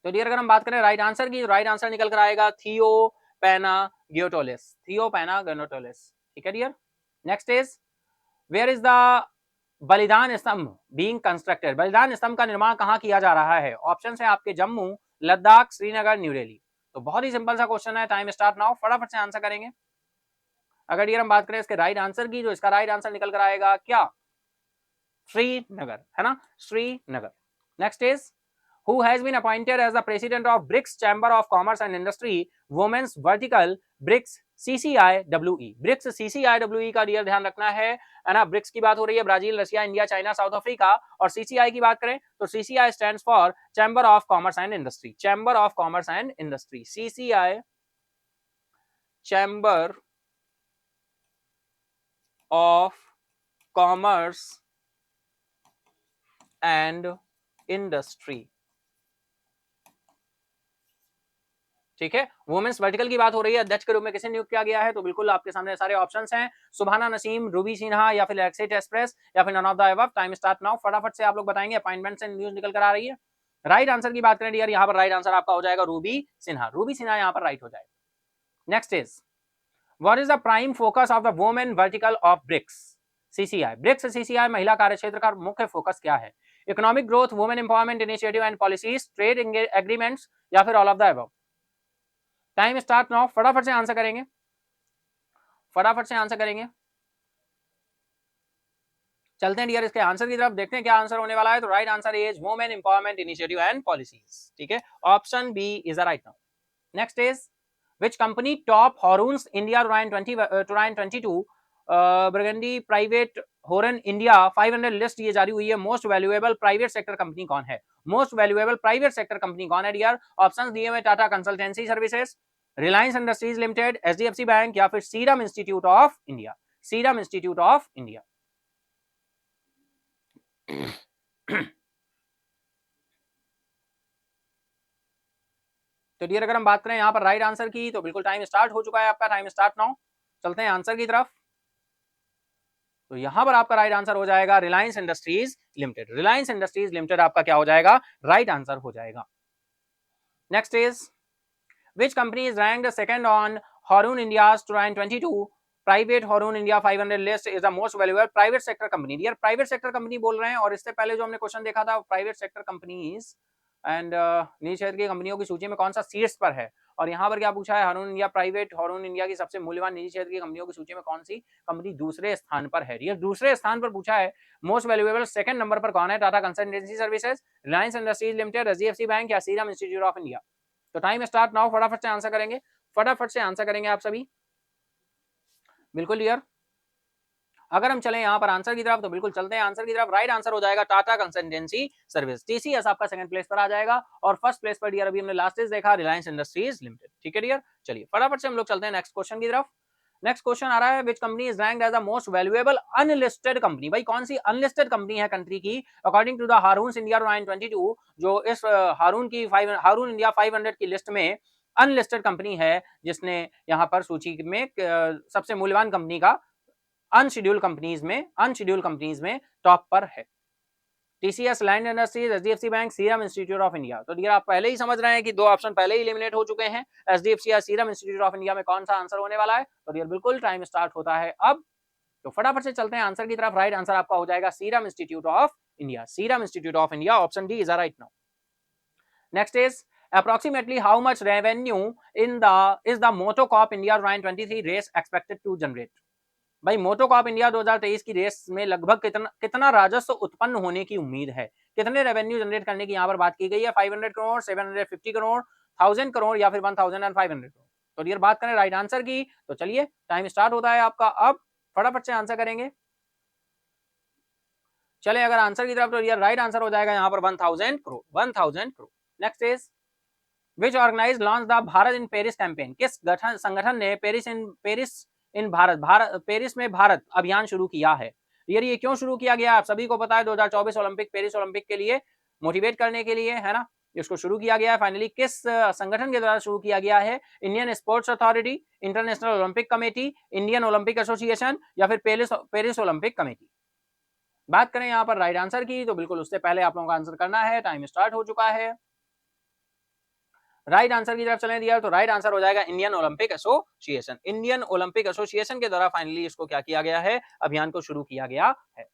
तो डियर अगर हम बात करें राइट आंसर की, राइट आंसर निकल कर आएगा थियो पेनागियोटोलिस। Theo Panagiotoulis. ठीक है dear. Next is where is the Balidan Stambh being constructed? बलिदान स्तंभ का निर्माण कहां किया जा रहा है? ऑप्शन है आपके जम्मू, लद्दाख, श्रीनगर, न्यू दिल्ली। तो बहुत ही सिंपल सा क्वेश्चन है। टाइम स्टार्ट नाउ, फटाफट से आंसर करेंगे। अगर डियर हम बात करें इसके राइट आंसर की, तो इसका राइट आंसर निकल कर आएगा क्या? श्रीनगर, है ना, Srinagar. Next is who has been appointed as the president of BRICS Chamber of Commerce and Industry Women's Vertical BRICS CCIWE? BRICS CCIWE का डियर ध्यान रखना है ना। ब्रिक्स की बात हो रही है, Brazil, Russia, India, China, south Africa. और CCI की बात करें तो CCI stands for chamber of commerce and industry. Chamber of commerce and industry, CCI chamber of commerce and industry. ठीक है, वुमेन्स वर्टिकल की बात हो रही है। अध्यक्ष के रूप में किसे नियुक्त किया गया है? तो बिल्कुल आपके सामने सारे ऑप्शंस हैं। सुभाना नसीम, रूबी सिन्हा, या फिर एक्सिट एक्सप्रेस, या फिर none of the above. Time start now, फटाफट से आप लोग बताएंगे। अपॉइंटमेंट से न्यूज निकल कर आ रही है। राइट आंसर की बात करें यार, यहाँ पर राइट आंसर आपका हो जाएगा रूबी सिन्हा। रूबी सिन्हा यहाँ पर राइट हो जाएगा। Next is what is the prime focus of the women vertical of BRICS CCI? BRICS CCI महिला कार्यक्षेत्र का मुख्य फोकस क्या है? Economic growth, women empowerment initiative and policies, trade agreements, या फिर all of the above? Time start now, फटाफट से आंसर करेंगे। फटाफट से आंसर करेंगे। चलते हैं डियर इसके आंसर की तरफ, देखते हैं क्या आंसर होने वाला है। तो right answer is women empowerment initiative and policies. ठीक है, option B is the right now. Next is which company tops Hurun India 2022 Burgundy private Hurun India 500 list ये जारी हुई है। Most valuable private sector company कौन है? Most valuable private sector company कौन है डियर? ऑप्शंस दिए हुए Tata consultancy services, Reliance Industries Limited, HDFC bank, या फिर Serum Institute of India. Serum Institute of India. तो डियर अगर हम बात करें यहाँ पर राइट आंसर की, तो बिल्कुल टाइम स्टार्ट हो चुका है आपका। टाइम स्टार्ट नाउ, चलते हैं आंसर की तरफ। तो यहां पर आपका राइट आंसर हो जाएगा Reliance Industries Limited. Reliance Industries Limited आपका क्या हो जाएगा? राइट आंसर हो जाएगा। Next is which company is ranked second on Harun India's 2022 private Hurun India 500 list is the most valuable private sector company? Dear private sector company बोल रहे हैं, और इससे पहले जो हमने क्वेश्चन देखा था प्राइवेट सेक्टर कंपनीज एंड निजी क्षेत्र की कंपनियों की सूची में कौन सा शीर्ष पर है। और यहाँ पर क्या पूछा है? Horn India private Hurun India की सबसे मूल्यवान निजी क्षेत्र की कंपनियों की सूची में कौन सी कंपनी दूसरे स्थान पर है? डियर दूसरे स्थान पर पूछा है। मोस्ट वैल्यूएबल सेकंड नंबर पर कौन है? Tata consultancy services, Reliance Industries Limited, HDFC bank, या सीरम इंस्टीट्यूट ऑफ इंडिया? तो टाइम स्टार्ट नाउ, फटाफट से आंसर करेंगे। फटाफट से आंसर करेंगे आप सभी, बिल्कुल क्लियर। अगर हम चलें यहाँ पर आंसर की तरफ, तो बिल्कुल चलते हैं आंसर की तरफ। राइट आंसर हो जाएगा टाटा कंसल्टेंसी सर्विस, TCS आपका सेकंड प्लेस पर आ जाएगा। और फर्स्ट प्लेस पर डियर अभी हमने लास्ट देखा रिलायंस इंडस्ट्रीज लिमिटेड। ठीक है डियर, चलिए फटाफट से हम लोग चलते हैं नेक्स्ट क्वेश्चन की तरफ। नेक्स्ट क्वेश्चन आ रहा है which company is ranked as the most valuable unlisted company? भाई कौन सी अनलिस्टेड कंपनी है कंट्री की according to the Hurun India 2022, जो इस हारून इंडिया 500 की लिस्ट में अनलिस्टेड कंपनी है जिसने यहाँ पर सूची में सबसे मूल्यवान कंपनी का अनशेड्यूल्ड कंपनीज में टॉप पर है। TCS, land industries, HDFC bank, serum Institute of India. तो डियर आप पहले ही समझ रहे हैं कि दो ऑप्शन पहले ही एलिमिनेट हो चुके हैं, एचडीएफसी या सीरम इंस्टीट्यूट ऑफ इंडिया में कौन सा आंसर होने वाला है। तो डियर बिल्कुल टाइम स्टार्ट होता है अब, तो फटाफट से चलते हैं आंसर की तरफ। राइट आंसर आपका हो जाएगा serum Institute of India, serum Institute of India, option D is right now. Next is approximately how much revenue is the MotoCorp India 2023 race expected to generate? भाई मोटोकॉप इंडिया 2023 की race में लगभग कितना राजस्व उत्पन्न होने की उम्मीद है, कितने रेवेन्यू जनरेट करने की यहाँ पर बात की गई है। 500 करोड़, 750 करोड़, 1000 करोड़ या फिर 1500 करोड़। तो डियर बात करें राइट आंसर की, तो चलिए टाइम स्टार्ट होता है आपका अब, फटाफट से आंसर करेंगे। चले अगर आंसर की तरफ, तो डियर राइट आंसर हो जाएगा यहाँ पर 1000 crore, 1000 crore. Next is which organise launch the Bharat in Paris campaign? किस संगठन ने पेरिस इन पेरिस में भारत अभियान शुरू किया है। ये क्यों शुरू किया गया आप सभी को पता है, 2024 ओलंपिक, पेरिस ओलंपिक के लिए मोटिवेट करने के लिए, है ना, इसको शुरू किया गया है। फाइनली किस संगठन के द्वारा शुरू किया गया है? Indian sports authority, international Olympic committee, Indian Olympic association या फिर पेरिस ओलंपिक कमेटी। बात करें यहाँ पर राइट आंसर की, तो बिल्कुल उससे पहले आप लोगों का आंसर करना है, टाइम स्टार्ट हो चुका है। राइट आंसर की तरफ चलें दिया, तो राइट आंसर हो जाएगा Indian Olympic association, Indian Olympic association के द्वारा फाइनली इसको क्या किया गया है, अभियान को शुरू किया गया है।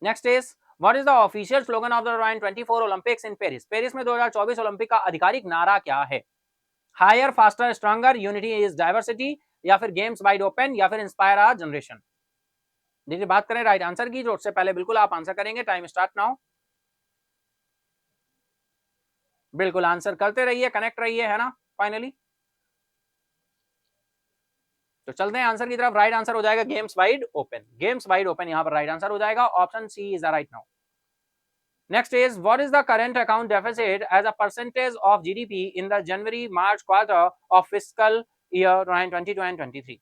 Next is what is the official slogan of the 2024 Olympics in Paris? Paris में 2024 ओलंपिक का आधिकारिक नारा क्या है? Higher, faster, stronger, unity is diversity या फिर गेम्स वाइड ओपन या फिर इंस्पायर आवर जनरेशन। देखिए बात करें राइट आंसर की, तो उससे पहले बिल्कुल आप आंसर करेंगे, टाइम स्टार्ट नाउ। बिल्कुल आंसर करते रहिए, कनेक्ट रहिए, है ना। फाइनली तो चलते हैं आंसर की तरफ। राइट आंसर हो जाएगा games wide open, games wide open यहाँ पर राइट आंसर हो जाएगा, option C is the right now. Next is what is the current account deficit as a percentage of GDP in the January March quarter of fiscal year 2022-23?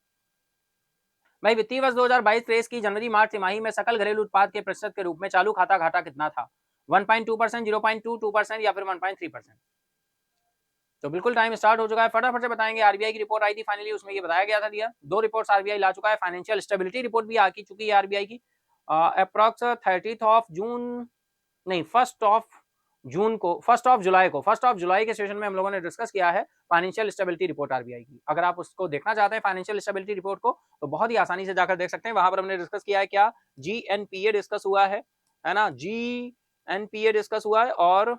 भाई वित्तीय वर्ष 2022-23 की जनवरी मार्च तिमाही में सकल घरेलू उत्पाद के प्रतिशत के रूप में चालू खाता घाटा कितना था? 1.2%, 0.22% या फिर 1.3%? तो बिल्कुल टाइम स्टार्ट हो चुका है, फटाफट से बताएंगे। आरबीआई की रिपोर्ट आई थी फाइनली, उसमें ये बताया गया था दिया, दो रिपोर्ट्स आरबीआई ला चुका है, फाइनेंशियल स्टेबिलिटी रिपोर्ट भी आ चुकी है आरबीआई की अप्रॉक्स 30 ऑफ जून, नहीं 1 जुलाई को, 1 जुलाई के सेशन में हम लोगों ने डिस्कस किया है फाइनेंशियल स्टेबिलिटी रिपोर्ट आरबीआई की। अगर आप उसको देखना चाहते हैं फाइनेंशियल स्टेबिलिटी रिपोर्ट को, तो बहुत ही आसानी से जाकर देख सकते हैं, वहां पर हमने डिस्कस किया है क्या, जीएनपीए डिस्कस हुआ है ना, जीएनपीए डिस्कस हुआ है और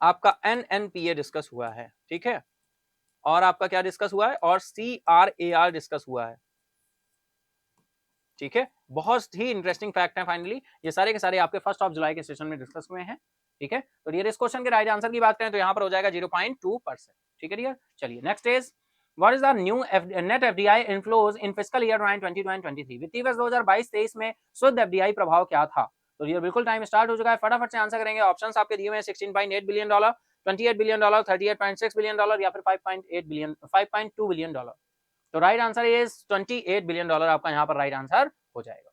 आपका एनएनपीए डिस्कस हुआ है, ठीक है, और आपका क्या डिस्कस हुआ है, और सीआरएआर डिस्कस हुआ है, ठीक है। बहुत ही इंटरेस्टिंग फैक्ट है, फाइनली ये सारे के सारे आपके 1 जुलाई के सेशन में डिस्कस हुए हैं, ठीक है। तो डियर इस क्वेश्चन के राइट आंसर की बात करें तो यहाँ पर हो जाएगा 0.2%, ठीक है डियर। चलिए next is what is the new net FDI inflows in fiscal year 2022-23? वित्तीय वर्ष 2022-23 में शुद्ध एफडीआई प्रभाव क्या था? तो डियर बिल्कुल टाइम स्टार्ट हो चुका है, फटाफट से आंसर करेंगे। ऑप्शंस आपके दिए हुए हैं, 16.8 billion dollar, 28 billion dollar, 38.6 billion dollar या फिर 5.2 बिलियन डॉलर। तो right answer is 28 billion dollar आपका यहाँ पर राइट आंसर हो जाएगा।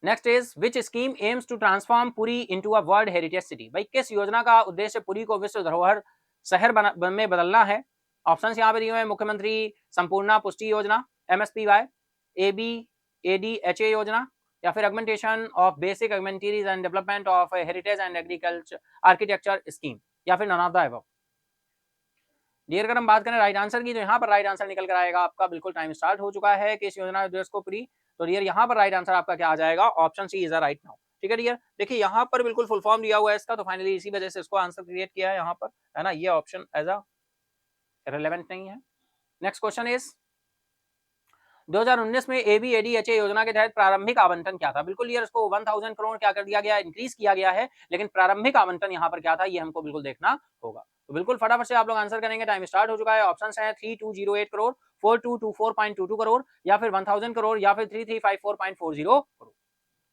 Next is which scheme aims to transform Puri into a world heritage city? भाई किस योजना का उद्देश्य पुरी को विश्व धरोहर शहर में बदलना है? ऑप्शंस यहाँ पे दिए हुए हैं, मुख्यमंत्री संपूर्णा पुष्टि योजना, एमएसपीवाई, एबी एडीएचए योजना या फिर augmentation of basic amenities and development of heritage and agriculture architecture scheme या फिर none of the above. Dear अगर हम बात करें राइट आंसर की, तो यहाँ पर राइट आंसर निकल कर आएगा आपका, बिल्कुल टाइम स्टार्ट हो चुका है कि इस योजना उद्देश्य को पूरी। तो डियर यहाँ पर राइट आंसर आपका क्या आ जाएगा, option C is right now, ठीक है डियर। देखिए यहाँ पर बिल्कुल फुल फॉर्म दिया हुआ है इसका, तो फाइनली इसी वजह से इसको आंसर क्रिएट किया है यहाँ पर, है ना, ये ऑप्शन एज अ रिलेवेंट नहीं है। नेक्स्ट क्वेश्चन इज 2019 में एबीएडीएचए योजना के तहत प्रारंभिक आवंटन क्या था? बिल्कुल ये इसको 1000 करोड़ क्या कर दिया गया, इंक्रीज किया गया है, लेकिन प्रारंभिक आवंटन यहाँ पर क्या था, ये हमको बिल्कुल देखना होगा। तो बिल्कुल फटाफट से आप लोग आंसर करेंगे, टाइम स्टार्ट हो चुका है। ऑप्शंस हैं 3208 करोड़, 4224.22 करोड़ या फिर 1000 करोड़ या फिर 3354.40 करोड़।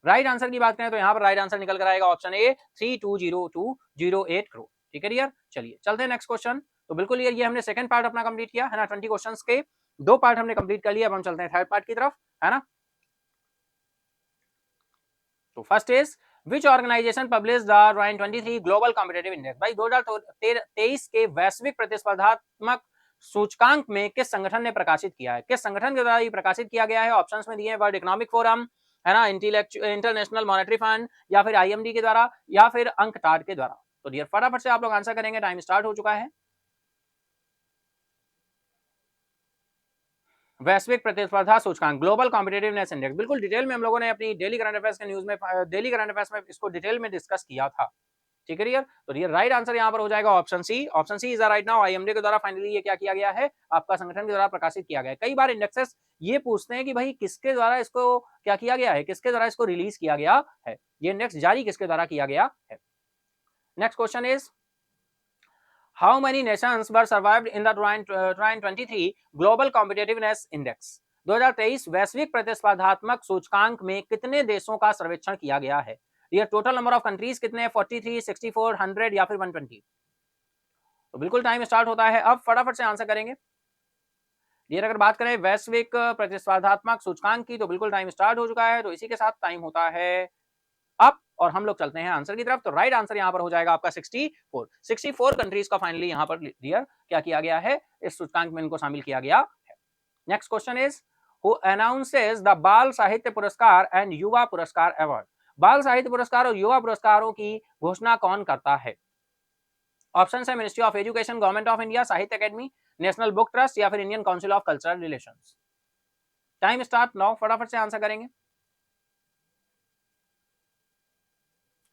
राइट आंसर की बात करें तो यहाँ पर राइट आंसर निकल कर आएगा ऑप्शन ए 320208 करोड़, ठीक है डियर। चलिए चलते हैं नेक्स्ट क्वेश्चन। तो बिल्कुल ये हमने सेकंड पार्ट अपना कंप्लीट किया है ना, 20 क्वेश्चंस के 2 पार्ट हमने कंप्लीट कर लिया, अब हम चलते हैं थर्ड पार्ट की तरफ, है ना। तो first is which organisation publish the 2023 global competitive index? भाई 2023 के वैश्विक प्रतिस्पर्धात्मक सूचकांक में किस संगठन ने प्रकाशित किया है? किस संगठन के द्वारा ये प्रकाशित किया गया है? ऑप्शंस में दिए हैं वर्ल्ड इकोनॉमिक फोरम, है ना, इंटरनेशनल मॉनेटरी फंड, या फिर आईएमडी के द्वारा, या फिर अंकटाड के द्वारा। तो डियर फटाफट से आप लोग आंसर करेंगे, टाइम स्टार्ट हो चुका है। वैश्विक प्रतिस्पर्धा सूचकांक ग्लोबल कॉम्पिटेटिवनेस इंडेक्स, बिल्कुल डिटेल में हम लोगों ने अपनी डेली करंट अफेयर्स के न्यूज में, डेली करंट अफेयर्स में इसको डिटेल में डिस्कस किया था। ठीक है डियर, तो डियर राइट आंसर यहां पर हो जाएगा option C. Option C is the right now. IMD के द्वारा फाइनली ये क्या किया गया है, आपका संगठन के द्वारा प्रकाशित किया गया है। कई बार इंडेक्सेस ये पूछते हैं कि भाई किसके द्वारा इसको क्या किया गया है, किसके द्वारा इसको रिलीज किया गया है, ये इंडेक्स जारी किसके द्वारा किया गया है। Next question is How many nations were survived in the 2023 Global Competitiveness Index? 2023 वैश्विक प्रतिस्पर्धात्मक सूचकांक में कितने देशों का सर्वेक्षण किया गया है? ये टोटल नंबर ऑफ कंट्रीज कितने हैं? 43, 64, 100 या फिर 120? तो बिल्कुल टाइम स्टार्ट होता है, अब फटाफट से आंसर करेंगे। डियर अगर बात करें वैश्विक प्रतिस्पर्धात्मक सूचकांक की, तो बिल्कुल टाइम स्टार्ट हो चुका है, तो इसी के साथ टाइम होता है अप, और हम लोग चलते हैं आंसर की तरफ। तो राइट आंसर यहां पर हो जाएगा आपका 64 कंट्रीज का फाइनली यहां पर डियर क्या किया गया है, इस सूचकांक में इनको शामिल किया गया है। Next question is who announces the Bal Sahitya पुरस्कार एंड युवा पुरस्कार अवार्ड? बाल साहित्य पुरस्कार और युवा पुरस्कारों की घोषणा कौन करता है? ऑप्शन है ministry of education, government of India, साहित्य अकेडमी, नेशनल बुक ट्रस्ट, या फिर Indian council of cultural relations. Time start now, फटाफट से आंसर करेंगे।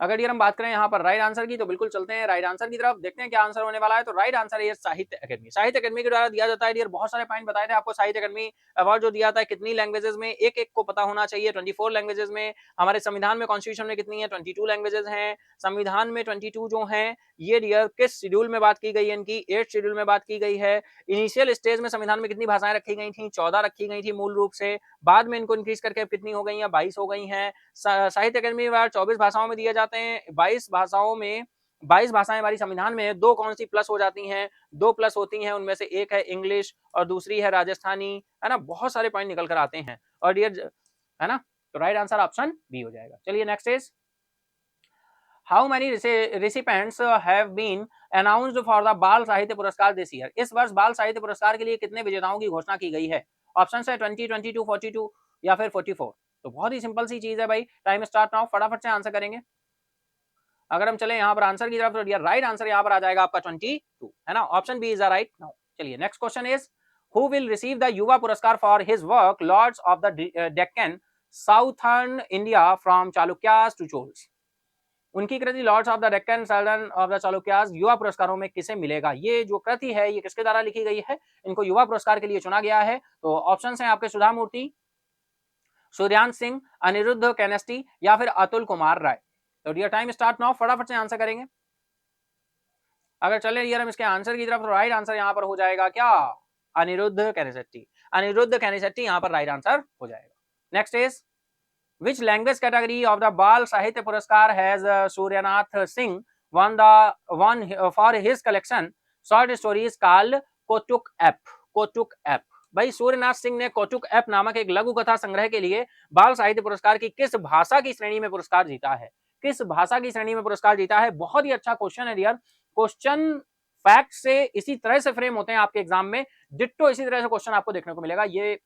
अगर डियर हम बात करें यहाँ पर राइट आंसर की, तो बिल्कुल चलते हैं राइट आंसर की तरफ, देखते हैं क्या आंसर होने वाला है। तो राइट आंसर है साहित्य अकेडमी। साहित्य अकेडमी के द्वारा दिया जाता है डियर, बहुत सारे पॉइंट बताए थे आपको। साहित्य अकेडमी अवार्ड जो दिया जाता है कितनी लैंग्वेजेस में, एक एक को पता होना चाहिए। 24 लैंग्वेजेस में, हमारे संविधान में कॉन्स्टिट्यूशन में कितनी है, 22 लैंग्वेजेस हैं संविधान में। 22 जो हैं ये डियर किस शेड्यूल में बात की गई है, इनकी 8 शेड्यूल में बात की गई है। इनिशियल स्टेज में संविधान में कितनी भाषाएं रखी गई थी, 14 रखी गई थी मूल रूप से। बाद में इनको इंक्रीज करके कितनी हो गई है, 22 हो गई हैं। साहित्य अकेडमी अवार्ड 24 भाषाओं में दिए जाते हैं। 22 भाषाओं में 22 भाषाएं हमारी संविधान में है, दो कौन सी प्लस हो जाती हैं, दो प्लस होती हैं, उनमें से एक है इंग्लिश और दूसरी है राजस्थानी, है ना। बहुत सारे पॉइंट निकल कर आते हैं और डियर, है ना। तो राइट आंसर ऑप्शन बी हो जाएगा। चलिए next is how many recipients have been announced for the Bal Sahitya पुरस्कार दिस ईयर? इस वर्ष बाल साहित्य पुरस्कार के लिए कितने विजेताओं की घोषणा की गई है? ऑप्शन है 20, 22, 42 या फिर 44। तो बहुत ही सिंपल सी चीज है भाई, टाइम स्टार्ट नाउ, फटाफट से आंसर करेंगे। अगर हम चले यहाँ पर आंसर की तरफ, तो डियर राइट आंसर यहाँ पर आ जाएगा आपका 22, है ना। Option B is the right now. चलिए next question is who will receive the Yuva Puraskar for his work lords of the Deccan southern India from Chalukyas to Cholas? उनकी कृति lords of the Deccan southern of the Chalukyas Yuva पुरस्कारों में किसे मिलेगा? ये जो कृति है ये किसके द्वारा लिखी गई है, इनको युवा पुरस्कार के लिए चुना गया है? तो ऑप्शन है आपके सुधा मूर्ति, सूर्यांश सिंह, अनिरुद्ध कैनेस्टी या फिर अतुल कुमार राय। तो डियर टाइम स्टार्ट नाउ, फटाफट से आंसर करेंगे। अगर चले डियर हम इसके आंसर की तरफ, तो राइट आंसर यहाँ पर हो जाएगा क्या, अनिरुद्ध कैनेसेट्टी। अनिरुद्ध कैनेसेट्टी यहाँ पर राइट आंसर हो जाएगा। Next is which language category of the Bal Sahitya Puraskar has Suryanath Singh won for his collection short stories called Kautuk App? Kautuk App भाई सूर्यनाथ सिंह ने कौतुक ऐप नामक एक लघु कथा संग्रह के लिए बाल साहित्य पुरस्कार की किस भाषा की श्रेणी में पुरस्कार जीता है? किस भाषा की श्रेणी में पुरस्कार जीता है? बहुत ही अच्छा क्वेश्चन है डियर। क्वेश्चन फैक्ट से इसी तरह से फ्रेम होते हैं आपके एग्जाम में, डिट्टो इसी तरह से क्वेश्चन आपको देखने को मिलेगा। ये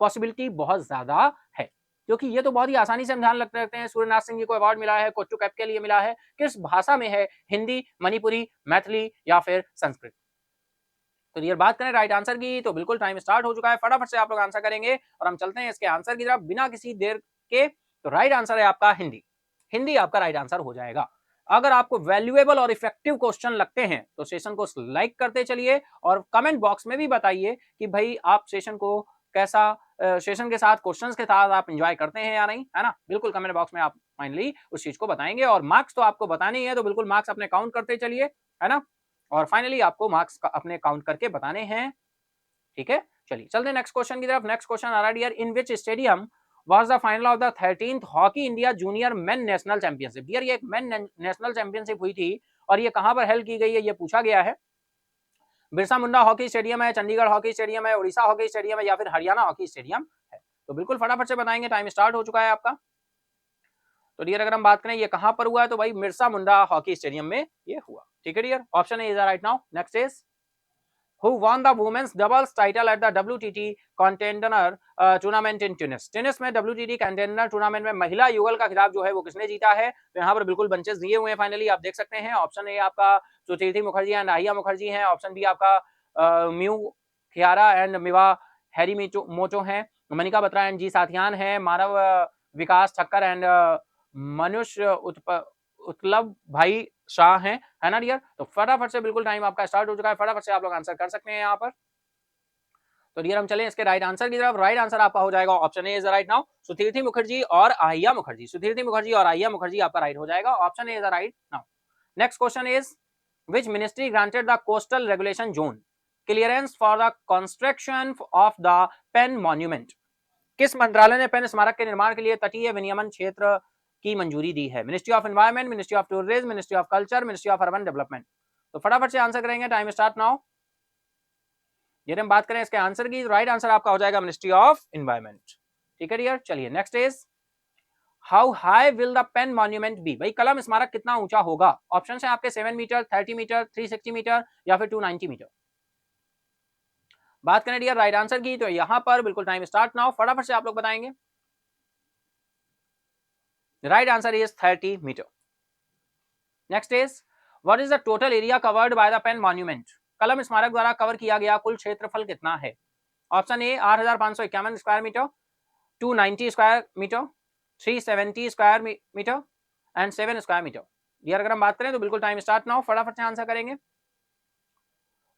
पॉसिबिलिटी बहुत ज्यादा है, क्योंकि ये तो बहुत ही आसानी से हम ध्यान रखते हैं। सूर्यनाथ सिंह जी को अवार्ड मिला है, कौतुक ऐप के लिए मिला है, किस भाषा में है? हिंदी, मणिपुरी, मैथिली या फिर संस्कृत? तो ये बात करें राइट आंसर की, तो बिल्कुल टाइम स्टार्ट हो चुका है, फटाफट से आप लोग आंसर करेंगे और हम चलते हैं इसके आंसर की तरफ बिना किसी देर के। तो राइट आंसर है आपका हिंदी। हिंदी आपका राइट आंसर हो जाएगा। अगर आपको वैल्यूएबल और इफेक्टिव क्वेश्चन लगते हैं तो सेशन को लाइक करते चलिए और कमेंट बॉक्स में भी बताइए कि भाई आप सेशन को कैसा, सेशन के साथ क्वेश्चंस के साथ आप एंजॉय करते हैं या नहीं, है ना। बिल्कुल कमेंट बॉक्स में आप फाइनली उस चीज को बताएंगे और मार्क्स तो आपको बताने ही है, तो बिल्कुल मार्क्स अपने काउंट करते चलिए, है ना। और फाइनली आपको मार्क्स अपने काउंट करके बताने हैं, ठीक है। चलिए चलते हैं नेक्स्ट क्वेश्चन की तरफ। नेक्स्ट क्वेश्चन आ रहा है dear, in which stadium was the final of the 13th hockey India junior men national championship? Dear ये एक मेन नेशनल चैंपियनशिप हुई थी और ये कहां पर हेल्ड की गई है, ये पूछा गया है। बिरसा मुंडा हॉकी स्टेडियम है, चंडीगढ़ हॉकी स्टेडियम है, उड़ीसा हॉकी स्टेडियम है या फिर हरियाणा हॉकी स्टेडियम है? तो बिल्कुल फटाफट से बताएंगे, टाइम स्टार्ट हो चुका है आपका। तो डियर अगर हम बात करें ये कहां पर हुआ है, तो भाई बिरसा मुंडा हॉकी स्टेडियम में ये हुआ। ठीक है dear, option A is right now. Next is who won the women's doubles title at the WTT Contender tournament in tennis. Tennis में WTT कंटेंडर टूर्नामेंट में महिला युगल का खिताब जो है वो किसने जीता है? तो यहाँ पर बिल्कुल बंचेस दिए हुए हैं, फाइनली आप देख सकते हैं। ऑप्शन ए आपका सुचेती मुखर्जी एंड आहिया मुखर्जी हैं। ऑप्शन बी आपका म्यू खियारा एंड मिवा हैरी मोचो हैं। मनिका बत्रा एंड जी साथियान है। मानव विकास ठक्कर एंड मनुष्य उत्तलब भाई शाह हैं, है ना डियर। तो फटाफट से बिल्कुल टाइम आपका स्टार्ट हो चुका है, फटाफट से आप लोग आंसर कर सकते हैं यहाँ पर। तो डियर हम चलें इसके राइट आंसर की तरफ। राइट आंसर आपका हो जाएगा option A is right now, Sutirthi Mukherjee और आहिया मुखर्जी। सुतीर्थी मुखर्जी और आहिया मुखर्जी आपका राइट हो जाएगा, option A is right now. Next question is which ministry granted the coastal regulation zone clearance for the construction of the pen monument. किस मंत्रालय ने पेन स्मारक के निर्माण के लिए तटीय विनियमन क्षेत्र की मंजूरी दी है? Ministry of environment, ministry of tourism, ministry of culture, ministry of urban development. तो फटाफट से आंसर करेंगे, टाइम स्टार्ट नाउ। यदि हम बात करें इसके आंसर की, राइट आंसर आपका हो जाएगा मिनिस्ट्री ऑफ एनवायरमेंट। ठीक है डियर, चलिए next is how high will the pen monument be. भाई कलम स्मारक कितना ऊंचा होगा? ऑप्शन है आपके 7 मीटर, 30 मीटर, 360 मीटर या फिर 290 मीटर। बात करें डियर राइट आंसर की, तो यहां पर बिल्कुल टाइम स्टार्ट नाउ, फटाफट से आप लोग बताएंगे। Right answer is 30 metre. Next is what is the total area covered by the pen monument. कलम स्मारक द्वारा कवर किया गया कुल क्षेत्रफल कितना है? Option A 8,551 square metre, 290 square metre, 370 square metre and 7 square metre. Dear अगर हम बात करें तो बिल्कुल टाइम स्टार्ट नाउ, फटाफट से आंसर करेंगे।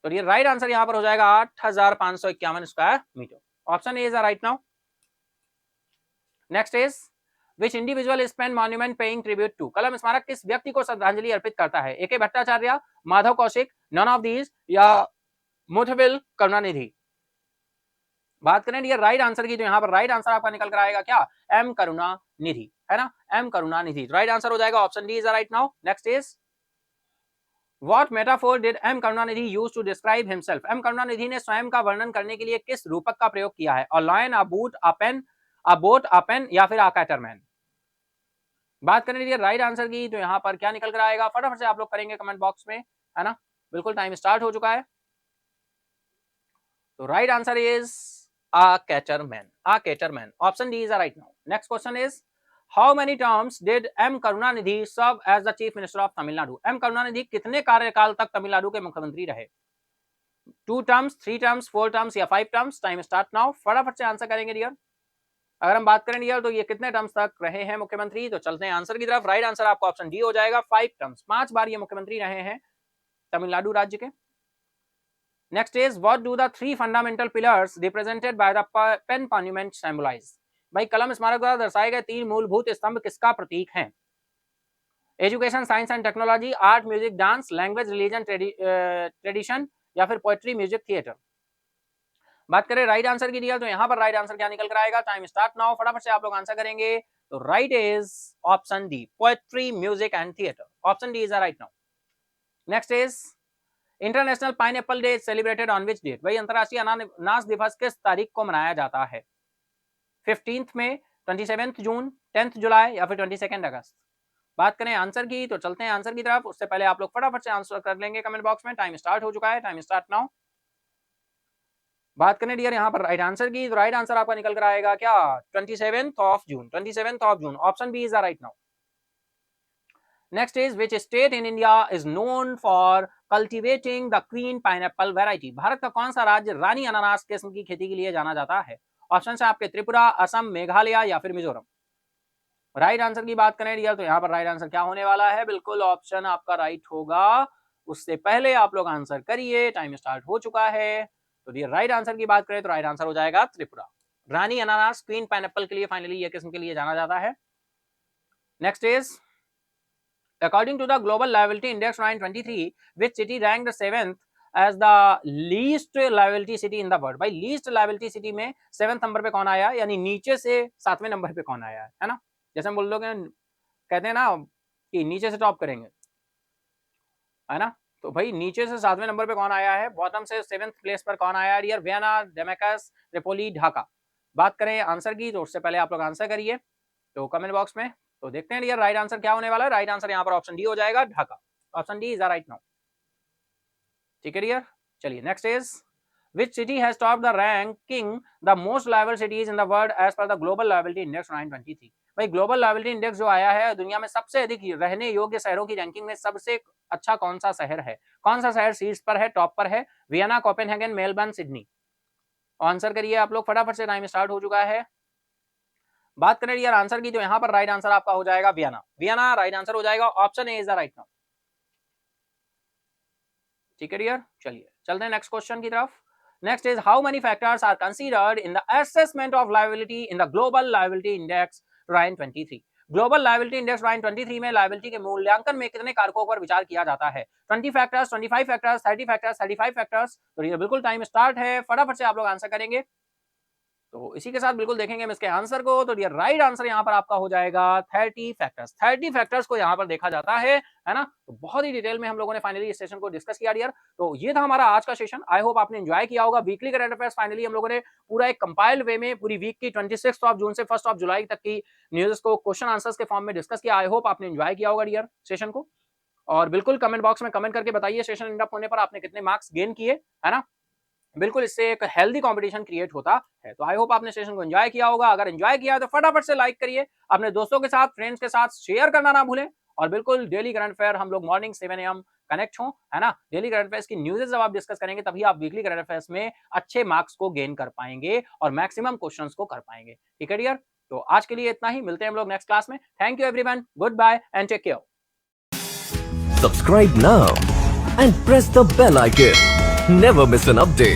तो डियर राइट आंसर यहां पर हो जाएगा 8,551 square metre, option A is right now. Next is which individual is pen monument paying tribute to. कलम स्मारक किस व्यक्ति को श्रद्धांजलि अर्पित करता है? A K. Bhattacharya, Madhav Kaushik, none of these या मुथविल करुणानिधि। बात करें डियर राइट आंसर की, तो यहाँ पर राइट आंसर आपका निकल कर आएगा क्या? एम करुणानिधि, है ना, एम करुणानिधि राइट आंसर हो जाएगा, option D is right now. Next is What metaphor did M Karunanidhi use to describe himself? M Karunanidhi ने स्वयं का वर्णन करने के लिए किस रूपक का प्रयोग किया है? A lion, a boot, a pen, a boat, a pen या फिर a caterman। बात करें डियर राइट आंसर की, तो यहाँ पर क्या निकल कर आएगा? फटाफट से आप लोग करेंगे कमेंट बॉक्स में, है ना, बिल्कुल टाइम स्टार्ट हो चुका है। तो right answer is a caterman, a caterman, option D is right now. Next question is How many terms did M Karunanidhi serve as the Chief Minister of Tamil Nadu? M Karunanidhi कितने कार्यकाल तक तमिलनाडु के मुख्यमंत्री रहे? 2 terms, 3 terms, 4 terms या 5 terms। Time start now, फटाफट से answer करेंगे डियर। अगर हम बात करें डियर तो ये कितने टर्म्स तक रहे हैं मुख्यमंत्री? तो चलते हैं आंसर की तरफ। राइट आंसर आपको ऑप्शन डी हो जाएगा, 5 टर्म्स, 5 बार ये मुख्यमंत्री रहे हैं तमिलनाडु राज्य के। Next is what do the 3 fundamental pillars represented by the pen monument symbolise. भाई कलम स्मारक द्वारा दर्शाए गए 3 मूलभूत स्तंभ किसका प्रतीक हैं? Education, science and technology, art, music, dance, language, religion, tradition या फिर पोएट्री, म्यूजिक, थिएटर। बात करें राइट आंसर की डियर, तो यहाँ पर राइट आंसर क्या निकल कर आएगा? टाइम स्टार्ट नाउ, फटाफट से आप लोग आंसर करेंगे। तो right is option D, poetry, music and theatre, option D is right now. Next is international pineapple day celebrated on which date. भाई अंतरराष्ट्रीय अनानास दिवस किस तारीख को मनाया जाता है? 15 में, 27 जून, 10 जुलाई या फिर 22 अगस्त। बात करें आंसर की, तो चलते हैं आंसर की तरफ। उससे पहले आप लोग फटाफट से आंसर कर लेंगे कमेंट बॉक्स में। टाइम स्टार्ट हो चुका है, टाइम स्टार्ट नाउ। बात करें डियर यहाँ पर राइट आंसर की, तो राइट आंसर आपका निकल कर आएगा क्या? 27 जून, 27 जून, option B is the right now. Next is which state in India is known for cultivating the queen pineapple variety. Bharat का कौन सा राज्य रानी अनानास किस्म की खेती के लिए जाना जाता है? ऑप्शन है आपके त्रिपुरा, असम, मेघालय या फिर मिजोरम। राइट आंसर की बात करें डियर, तो यहाँ पर राइट आंसर क्या होने वाला है? बिल्कुल ऑप्शन आपका राइट होगा। उससे पहले आप लोग आंसर करिए, टाइम स्टार्ट हो चुका है। तो डियर राइट आंसर की बात करें तो राइट आंसर हो जाएगा त्रिपुरा। रानी अनानास क्वीन पाइनएप्पल के लिए फाइनली ये किस्म के लिए जाना जाता है। Next is according to the global liability index 2023 which city ranked 7th as the least liability city in the world. भाई लीस्ट लायबिलिटी सिटी में 7th नंबर पे कौन आया, यानी नीचे से 7वें नंबर पे कौन आया है ना? जैसे हम बोल लोगे, कहते हैं ना कि नीचे से टॉप करेंगे, है ना? तो भाई नीचे से 7वें नंबर पे कौन आया है? बॉटम से 7th प्लेस पर कौन आया है dear? Vienna, Damascus, Tripoli, Dhaka. बात करें आंसर की, तो उससे पहले आप लोग आंसर करिए तो कमेंट बॉक्स में। तो देखते हैं डियर राइट आंसर क्या होने वाला है। राइट आंसर यहाँ पर ऑप्शन डी हो जाएगा, Dhaka. Option D is the right now. ठीक है डियर, चलिए next is which city has topped the ranking the most liable cities in the world as per the global liability index 2023। भाई global liability index जो आया है दुनिया में सबसे अधिक रहने योग्य शहरों की रैंकिंग में सबसे अच्छा कौन सा शहर है, कौन सा शहर शीर्ष पर है, टॉप पर है? Vienna, Copenhagen, Melbourne, Sydney. Answer करिए आप लोग फटाफट से, टाइम स्टार्ट हो चुका है। बात करें यार आंसर की तो यहाँ पर राइट आंसर आपका हो जाएगा वियना। वियना राइट आंसर हो जाएगा, option A is the right now. ठीक है डियर, चलिए चलते हैं नेक्स्ट क्वेश्चन की तरफ। Next is how many factors are considered in the assessment of liability in the Global Liability Index 2023। Global liability index 2023 में लाइबिलिटी के मूल्यांकन में कितने कारकों पर विचार किया जाता है? 20 फैक्टर्स, 25 फैक्टर्स, 30 फैक्टर्स, 35 फैक्टर्स। तो ये बिल्कुल टाइम स्टार्ट है, फटाफट से आप लोग आंसर करेंगे। तो इसी के साथ बिल्कुल देखेंगे हम इसके आंसर को। तो डियर राइट आंसर यहाँ पर आपका हो जाएगा 30 फैक्टर्स। 30 फैक्टर्स को यहाँ पर देखा जाता है ना। तो बहुत ही डिटेल में हम लोगों ने फाइनली इस सेशन को डिस्कस किया डियर। तो ये था हमारा आज का सेशन। आई होप आपने एंजॉय किया होगा। वीकली करंट अफेयर्स फाइनली हम लोगों ने पूरा एक कंपाइल्ड वे में पूरी वीक की 26 ऑफ जून से 1 ऑफ जुलाई तक की न्यूज़ को क्वेश्चन आंसर्स के फॉर्म में डिस्कस किया। आई होप आपने एंजॉय किया होगा डियर सेशन को। और बिल्कुल कमेंट बॉक्स में कमेंट करके बताइए सेशन एंड अप होने पर आपने कितने मार्क्स गेन किए, है ना। बिल्कुल इससे एक हेल्दी कंपटीशन क्रिएट होता है। तो आई होप आपने सेशन को एंजॉय किया होगा। अगर एंजॉय किया है तो फटाफट से लाइक करिए, अपने दोस्तों के साथ, फ्रेंड्स के साथ शेयर करना ना भूलें। और बिल्कुल डेली करंट अफेयर हम लोग मॉर्निंग 7 AM कनेक्ट हो, है ना। डेली करंट अफेयर्स की न्यूज़ जब आप डिस्कस करेंगे तभी आप वीकली करंट अफेयर्स में अच्छे मार्क्स को गेन कर पाएंगे और मैक्सिमम क्वेश्चंस को कर पाएंगे। ठीक है डियर, तो आज के लिए इतना ही। मिलते हैं हम लोग नेक्स्ट क्लास में। Thank you everyone, goodbye and take care. Subscribe now and press the bell icon. Never miss an update.